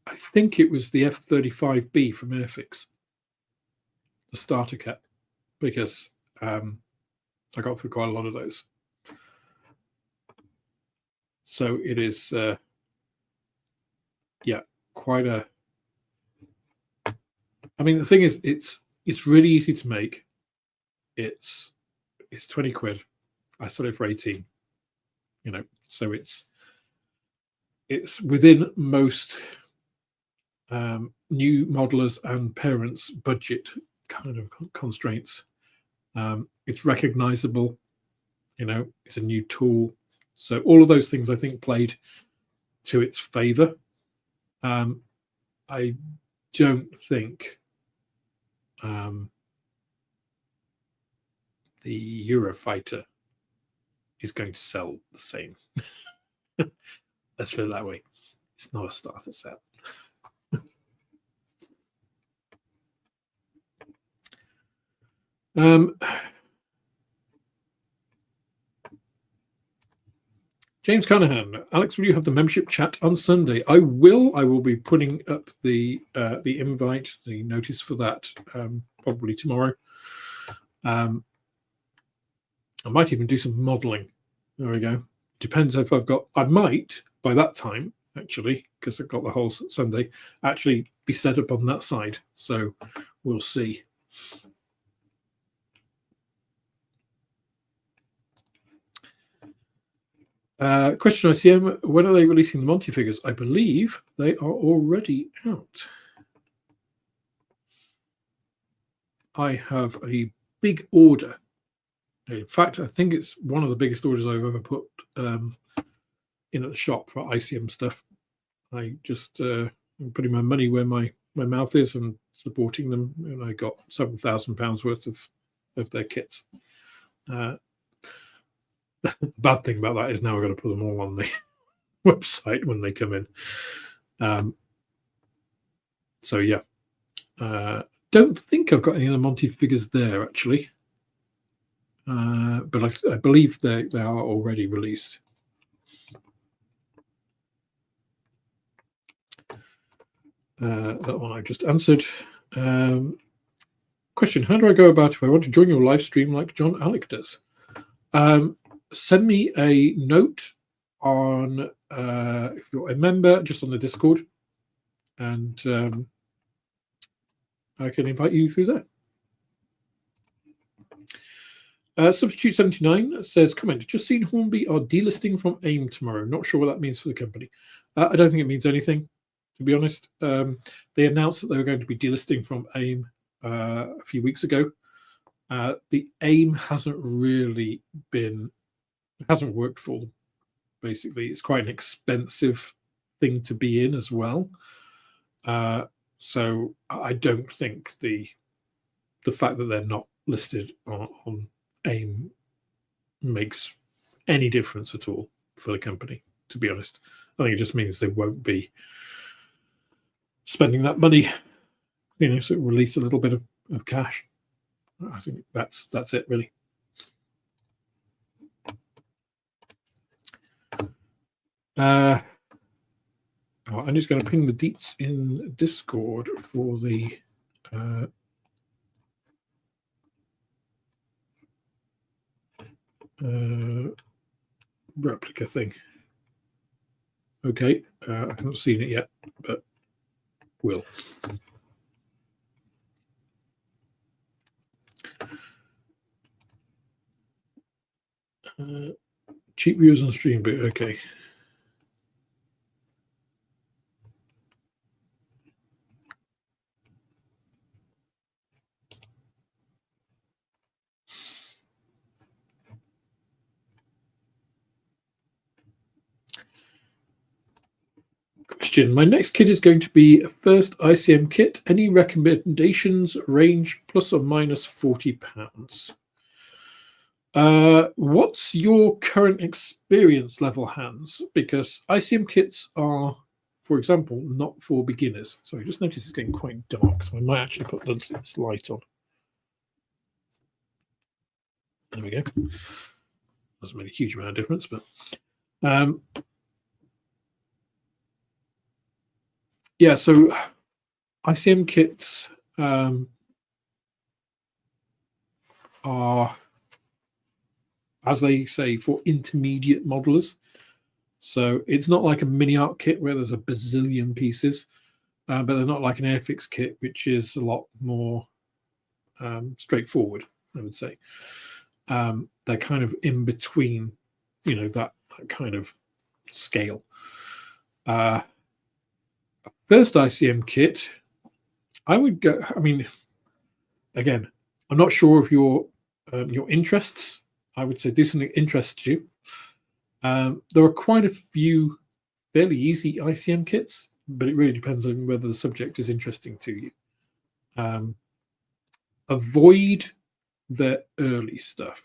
I think it was the F-35B from Airfix, the starter kit, because I got through quite a lot of those. So it is, yeah, quite a. I mean, the thing is, it's really easy to make. It's 20 quid. I sold it for 18. You know, so it's within most new modelers and parents' budget kind of constraints. It's recognizable. You know, it's a new tool. So all of those things I think played to its favor. I don't think the Eurofighter is going to sell the same. Let's put it that way. It's not a starter set. James Canahan, Alex, will you have the membership chat on Sunday? I will. I will be putting up the invite, the notice for that probably tomorrow. I might even do some modelling. There we go. Depends if I've got. I might by that time actually, because I've got the whole Sunday, actually be set up on that side. So we'll see. Question ICM, when are they releasing the Monty figures? I believe they are already out. I have a big order. In fact, I think it's one of the biggest orders I've ever put in at the shop for ICM stuff. I just am putting my money where my mouth is and supporting them, and I got several £1,000 worth of their kits. The bad thing about that is now I've got to put them all on the website when they come in. So yeah, don't think I've got any of the Monty figures there actually, but I believe they are already released. That one I just answered. Question: how do I go about if I want to join your live stream like John Alec does? Send me a note on if you're a member, just on the Discord, and I can invite you through there. Substitute 79 says, comment, just seen Hornby are delisting from AIM tomorrow. Not sure what that means for the company. I don't think it means anything, to be honest. They announced that they were going to be delisting from AIM a few weeks ago. The AIM hasn't really hasn't worked for them, basically. It's quite an expensive thing to be in as well. So I don't think the fact that they're not listed on AIM makes any difference at all for the company, to be honest. I think it just means they won't be spending that money, you know, so release a little bit of cash. I think that's it, really. I'm just going to ping the deets in Discord for the replica thing. Okay, I haven't seen it yet, but will. Cheap views on stream, but okay. question. My next kit is going to be a first ICM kit. Any recommendations? Range plus or minus £40. What's your current experience level, Hans? Because ICM kits are, for example, not for beginners. Sorry, just notice it's getting quite dark, so I might actually put this light on. There we go. Doesn't make a huge amount of difference, but yeah, so ICM kits are, as they say, for intermediate modelers. So it's not like a mini art kit where there's a bazillion pieces, but they're not like an airfix kit, which is a lot more straightforward, I would say. They're kind of in between, you know, that kind of scale. First ICM kit, I would go, I mean, again, I'm not sure of your interests. I would say do something that interests you. There are quite a few fairly easy ICM kits, but it really depends on whether the subject is interesting to you. Avoid the early stuff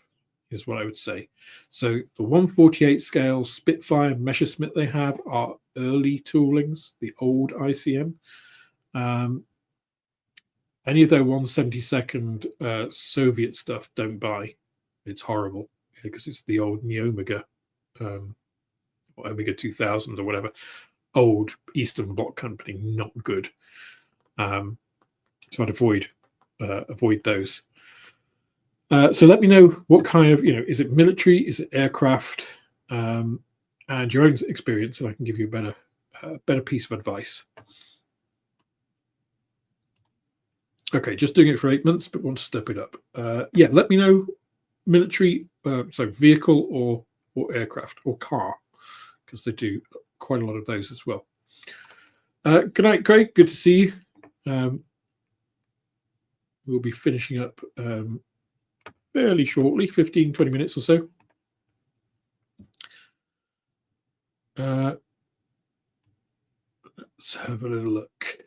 is what I would say. So the 1/48 scale Spitfire Messerschmitt they have are early toolings, the old ICM. Any of their 1/72nd Soviet stuff, don't buy. It's horrible because it's the old Omega, or Omega 2000 or whatever, old Eastern Bloc company, not good. So I'd avoid those. So let me know what kind of, is it military, is it aircraft, and your own experience, and I can give you a better piece of advice. Okay, just doing it for 8 months, but want to step it up. Yeah, let me know military, so vehicle or aircraft or car, because they do quite a lot of those as well. Good night, Craig. Good to see you. We'll be finishing up fairly shortly, 15-20 minutes or so. Let's have a little look.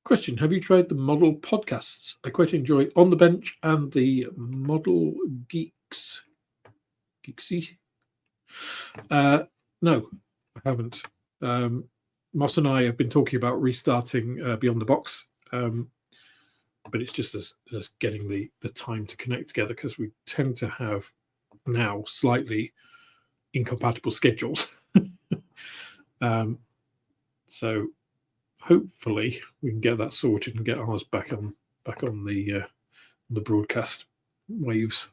Question, have you tried the model podcasts? I quite enjoy On the Bench and the Model Geeksy. No, I haven't. Moss and I have been talking about restarting Beyond the Box, but it's just as getting the time to connect together, because we tend to have now slightly incompatible schedules. So hopefully we can get that sorted and get ours back on the broadcast waves.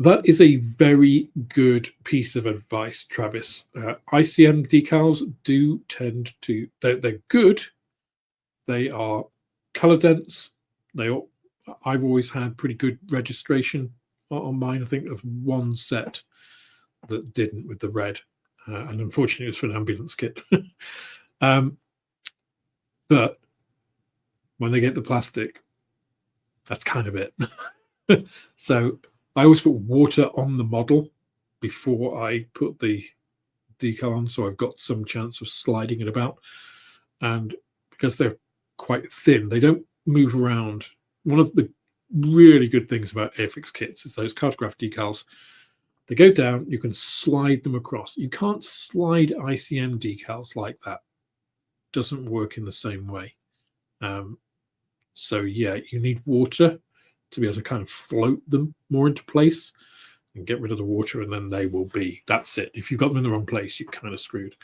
That is a very good piece of advice, Travis. ICM decals do tend to, they're good. They are color dense. I've always had pretty good registration on mine. I think of one set that didn't with the red, and unfortunately it was for an ambulance kit. But when they get the plastic, that's kind of it. So I always put water on the model before I put the decal on, so I've got some chance of sliding it about. And because they're quite thin, they don't move around. One of the really good things about airfix kits is those cartograph decals. They go down, you can slide them across. You can't slide ICM decals like that. Doesn't work in the same way. So yeah, you need water to be able to kind of float them more into place and get rid of the water, and then they will be, that's it. If you've got them in the wrong place, you're kind of screwed.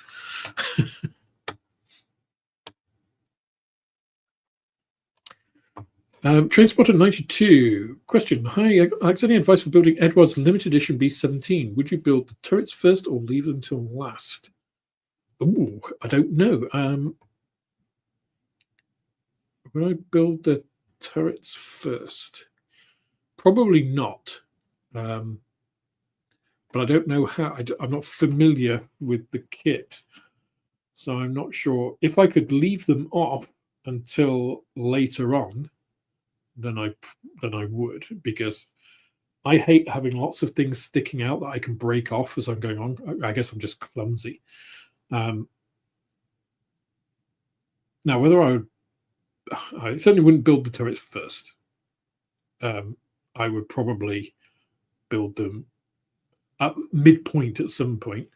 Transporter 92 question. Hi, Alex, any advice for building Edward's limited edition B17? Would you build the turrets first or leave them till last? Oh, I don't know. Would I build the turrets first? Probably not. But I don't know how. I'm not familiar with the kit, So I'm not sure if I could leave them off until later on, then I would, because I hate having lots of things sticking out that I can break off as I'm going on. I guess I'm just clumsy. Now, whether I certainly wouldn't build the turrets first. I would probably build them at midpoint at some point,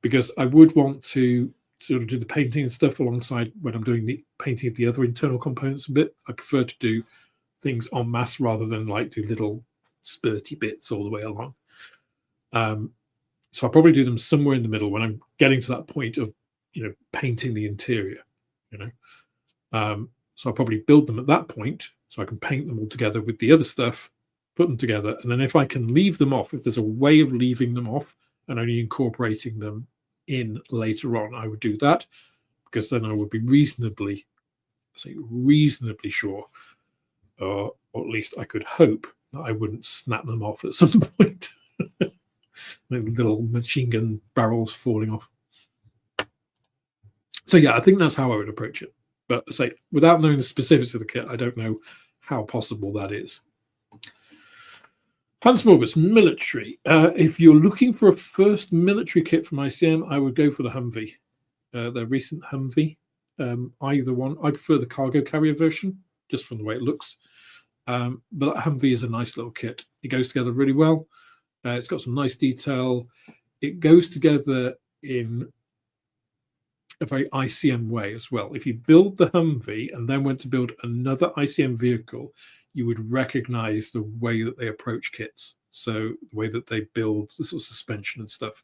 because I would want to sort of do the painting and stuff alongside when I'm doing the painting of the other internal components a bit. I prefer to do things en masse rather than like do little spurty bits all the way along. So I'll probably do them somewhere in the middle when I'm getting to that point of, painting the interior, So I'll probably build them at that point so I can paint them all together with the other stuff, put them together. And then if I can leave them off, if there's a way of leaving them off and only incorporating them in later on, I would do that, because then I would be reasonably sure, or at least I could hope that I wouldn't snap them off at some point. Little machine gun barrels falling off. So yeah, I think that's how I would approach it. But without knowing the specifics of the kit, I don't know how possible that is. Hans Morgus, military. If you're looking for a first military kit from ICM, I would go for the Humvee, their recent Humvee. Either one. I prefer the cargo carrier version, just from the way it looks. But that Humvee is a nice little kit. It goes together really well. It's got some nice detail. It goes together in a very ICM way as well. If you build the Humvee and then went to build another ICM vehicle, you would recognize the way that they approach kits. So the way that they build the sort of suspension and stuff.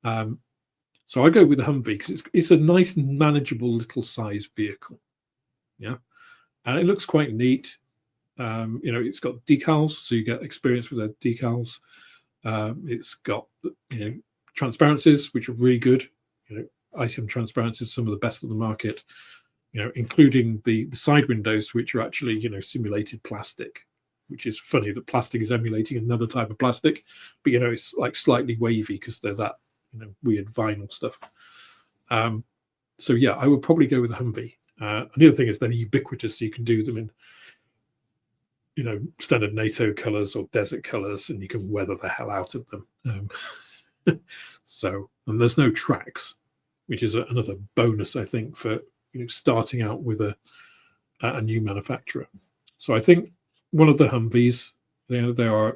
So I go with the Humvee because it's a nice, manageable little size vehicle. Yeah. And it looks quite neat. It's got decals, so you get experience with the decals. It's got, transparencies, which are really good. ICM transparencies, some of the best on the market, including the side windows, which are actually, simulated plastic, which is funny that plastic is emulating another type of plastic, but, it's like slightly wavy because they're that, weird vinyl stuff. So yeah, I would probably go with the Humvee. And the other thing is they're ubiquitous, so you can do them in, standard NATO colors or desert colors, and you can weather the hell out of them. And there's no tracks, which is another bonus, I think, for starting out with a new manufacturer. So I think one of the Humvees, they are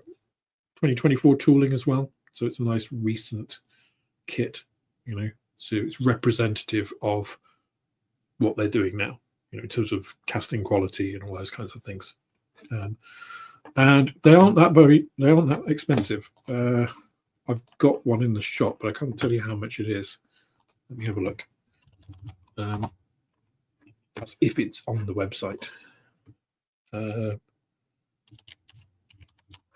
2024 tooling as well, so it's a nice recent kit, so it's representative of what they're doing now, in terms of casting quality and all those kinds of things. And they aren't that expensive. I've got one in the shop, but I can't tell you how much it is. Let me have a look. That's if it's on the website.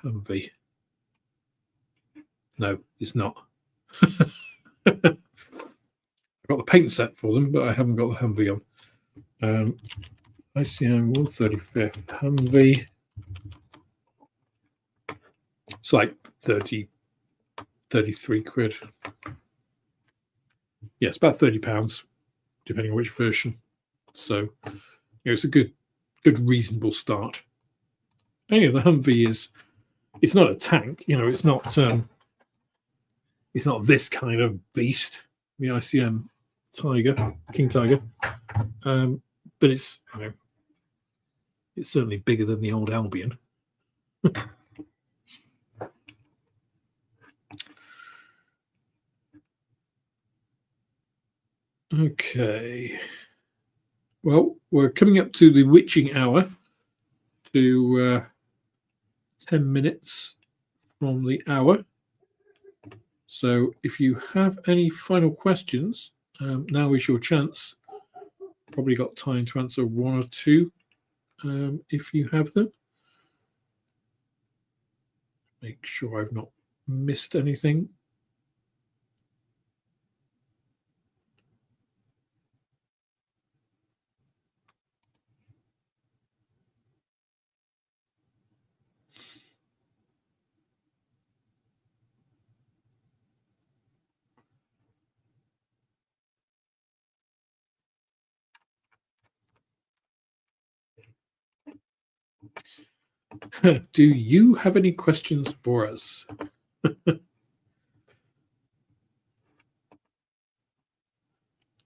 Humvee. No, it's not. I've got the paint set for them, but I haven't got the Humvee on. ICM 135th Humvee. It's like 33 quid. Yeah, it's about £30, depending on which version. So, it's a good, reasonable start. Anyway, the Humvee it's not a tank, it's not this kind of beast, the ICM Tiger, King Tiger, but it's certainly bigger than the old Albion. Okay. Well, we're coming up to the witching hour, to 10 minutes from the hour. So if you have any final questions, now is your chance. Probably got time to answer one or two if you have them. Make sure I've not missed anything. Do you have any questions for us?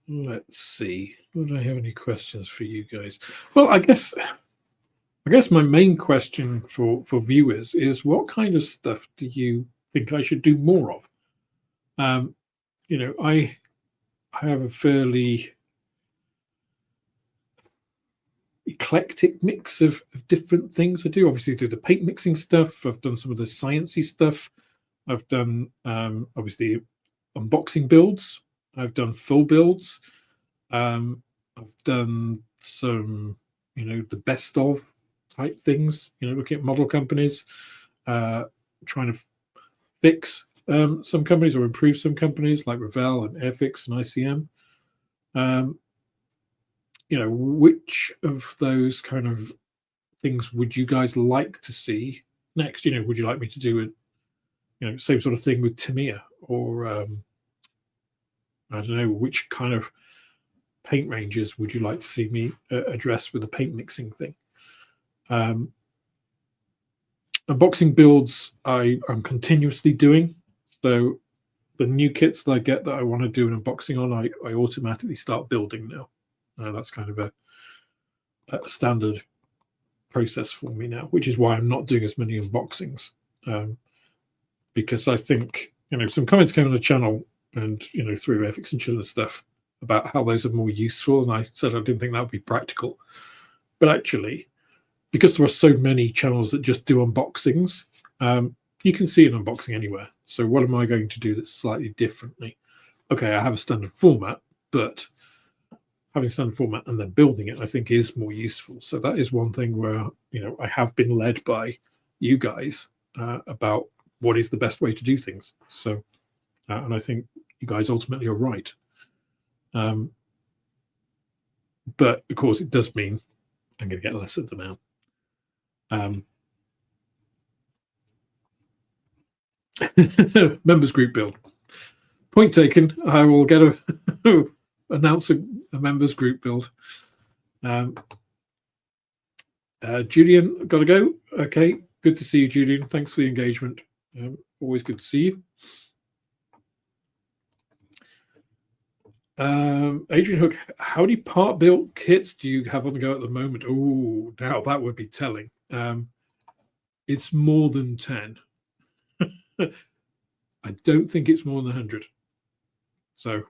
Let's see. Do I have any questions for you guys? Well, I guess my main question for viewers is, what kind of stuff do you think I should do more of? I have a fairly eclectic mix of different things I do. Obviously, I do the paint mixing stuff. I've done some of the sciencey stuff. I've done obviously unboxing builds. I've done full builds. I've done some, the best of type things. Looking at model companies, trying to fix some companies or improve some companies like Revell and Airfix and ICM. Which of those kind of things would you guys like to see next? Would you like me to do it, same sort of thing with Tamiya, or I don't know, which kind of paint ranges would you like to see me address with the paint mixing thing? Unboxing builds I'm continuously doing. So the new kits that I get that I want to do an unboxing on, I automatically start building now. That's kind of a standard process for me now, which is why I'm not doing as many unboxings. Because I think, some comments came on the channel and, through airfix and chiller stuff about how those are more useful. And I said I didn't think that would be practical. But actually, because there are so many channels that just do unboxings, you can see an unboxing anywhere. So what am I going to do that's slightly differently? Okay, I have a standard format, but having standard format and then building it, I think, is more useful. So that is one thing where, I have been led by you guys about what is the best way to do things. So, and I think you guys ultimately are right. But of course, it does mean I'm going to get less of them out. Members group build. Point taken. I will get announce a members group build. Julian, got to go. Okay, good to see you, Julian. Thanks for the engagement. Always good to see you. Adrian Hook, how many part built kits do you have on the go at the moment? Oh, now that would be telling. It's more than 10. I don't think it's more than 100. So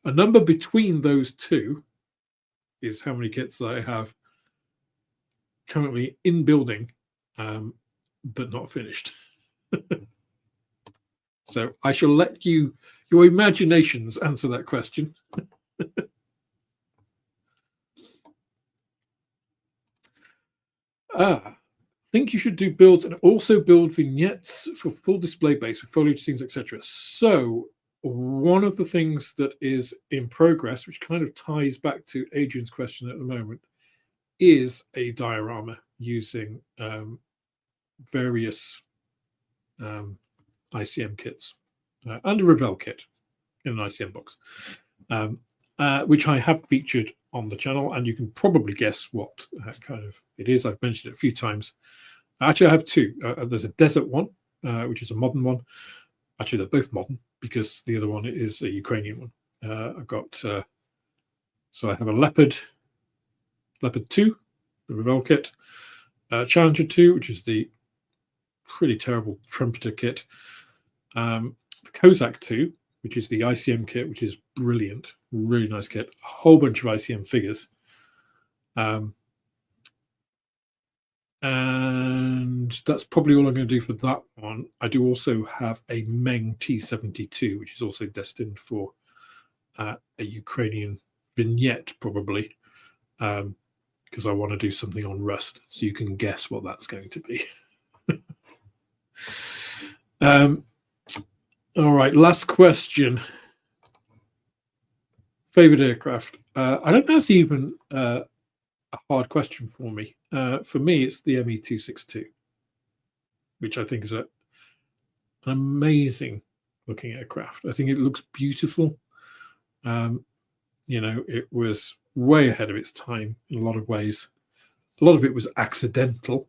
a number between those two is how many kits I have currently in building, but not finished. So I shall let your imaginations answer that question. Think you should do builds and also build vignettes for full display base with foliage scenes, etc. So one of the things that is in progress, which kind of ties back to Adrian's question at the moment, is a diorama using various ICM kits and a Revell kit in an ICM box, which I have featured on the channel, and you can probably guess what kind of it is. I've mentioned it a few times. Actually, I have two. There's a desert one, which is a modern one. Actually, they're both modern because the other one is a Ukrainian one. I've got, so I have a Leopard 2, the Revell kit, Challenger 2, which is the pretty terrible trumpeter kit, the Kozak 2, which is the ICM kit, which is brilliant, really nice kit, a whole bunch of ICM figures. And that's probably all I'm going to do for that one. I do also have a Meng T72, which is also destined for a Ukrainian vignette, probably, because I want to do something on Rust, so you can guess what that's going to be. All right, last question. Favorite aircraft? I don't know if it's even a hard question for me. For me, it's the ME-262, which I think is an amazing looking aircraft. I think it looks beautiful. It was way ahead of its time in a lot of ways. a lot of it was accidental.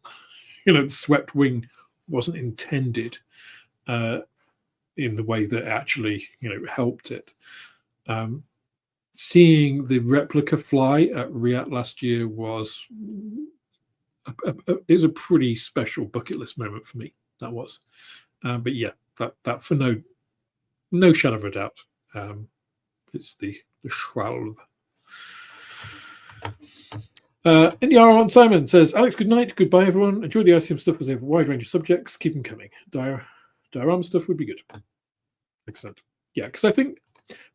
The swept wing wasn't intended in the way that actually, helped it. Seeing the replica fly at Riyadh last year was a pretty special bucket list moment for me. That was, but yeah, that for no shadow of a doubt, it's the Schwalbe. NDR on Simon says, Alex, good night, goodbye everyone. Enjoy the ICM stuff because they have a wide range of subjects. Keep them coming. Diorama stuff would be good. Excellent. Yeah, because I think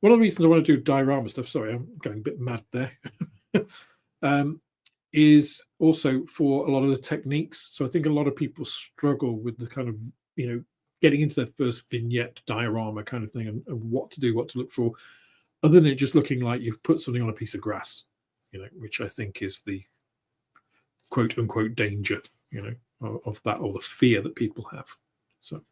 one of the reasons I want to do diorama stuff, sorry, I'm going a bit mad there, is also for a lot of the techniques. So I think a lot of people struggle with the kind of, getting into their first vignette diorama kind of thing and what to do, what to look for, other than it just looking like you've put something on a piece of grass, which I think is the quote unquote danger, of that, or the fear that people have. So.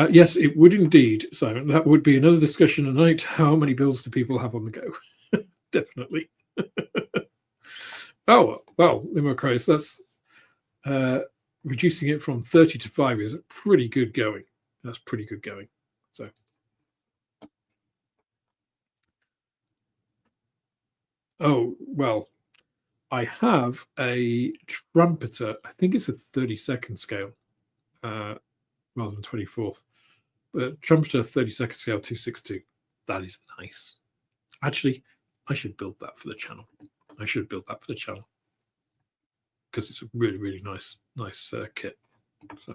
Yes, it would indeed, Simon. That would be another discussion tonight. How many builds do people have on the go? Definitely. Oh, well, Limo Crows, that's reducing it from 30 to 5 is pretty good going. That's pretty good going. So. Oh, well, I have a trumpeter. I think it's a 32nd scale. Rather than 24th, but trumpeter 32nd scale 262. That is nice. Actually, I should build that for the channel. Because it's a really, really nice kit. So,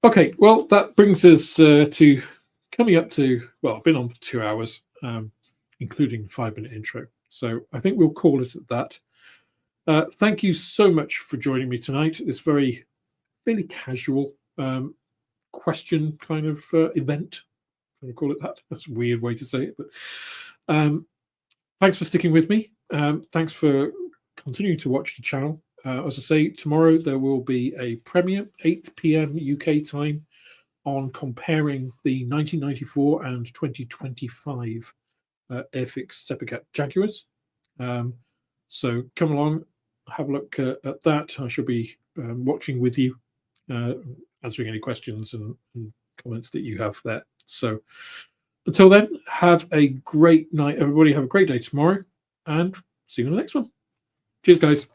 okay, well, that brings us to coming up to, well, I've been on for 2 hours, including 5-minute intro. So I think we'll call it at that. Thank you so much for joining me tonight. This fairly casual question kind of event. I'm going to call it that. That's a weird way to say it, but thanks for sticking with me. Thanks for continuing to watch the channel. As I say, tomorrow there will be a premiere, 8 p.m. UK time, on comparing the 1994 and 2025 airfix Sepacat Jaguars. So come along, have a look at that. I shall be watching with you, answering any questions and comments that you have there. So until then, have a great night, everybody. Have a great day tomorrow, and see you in the next one. Cheers, guys.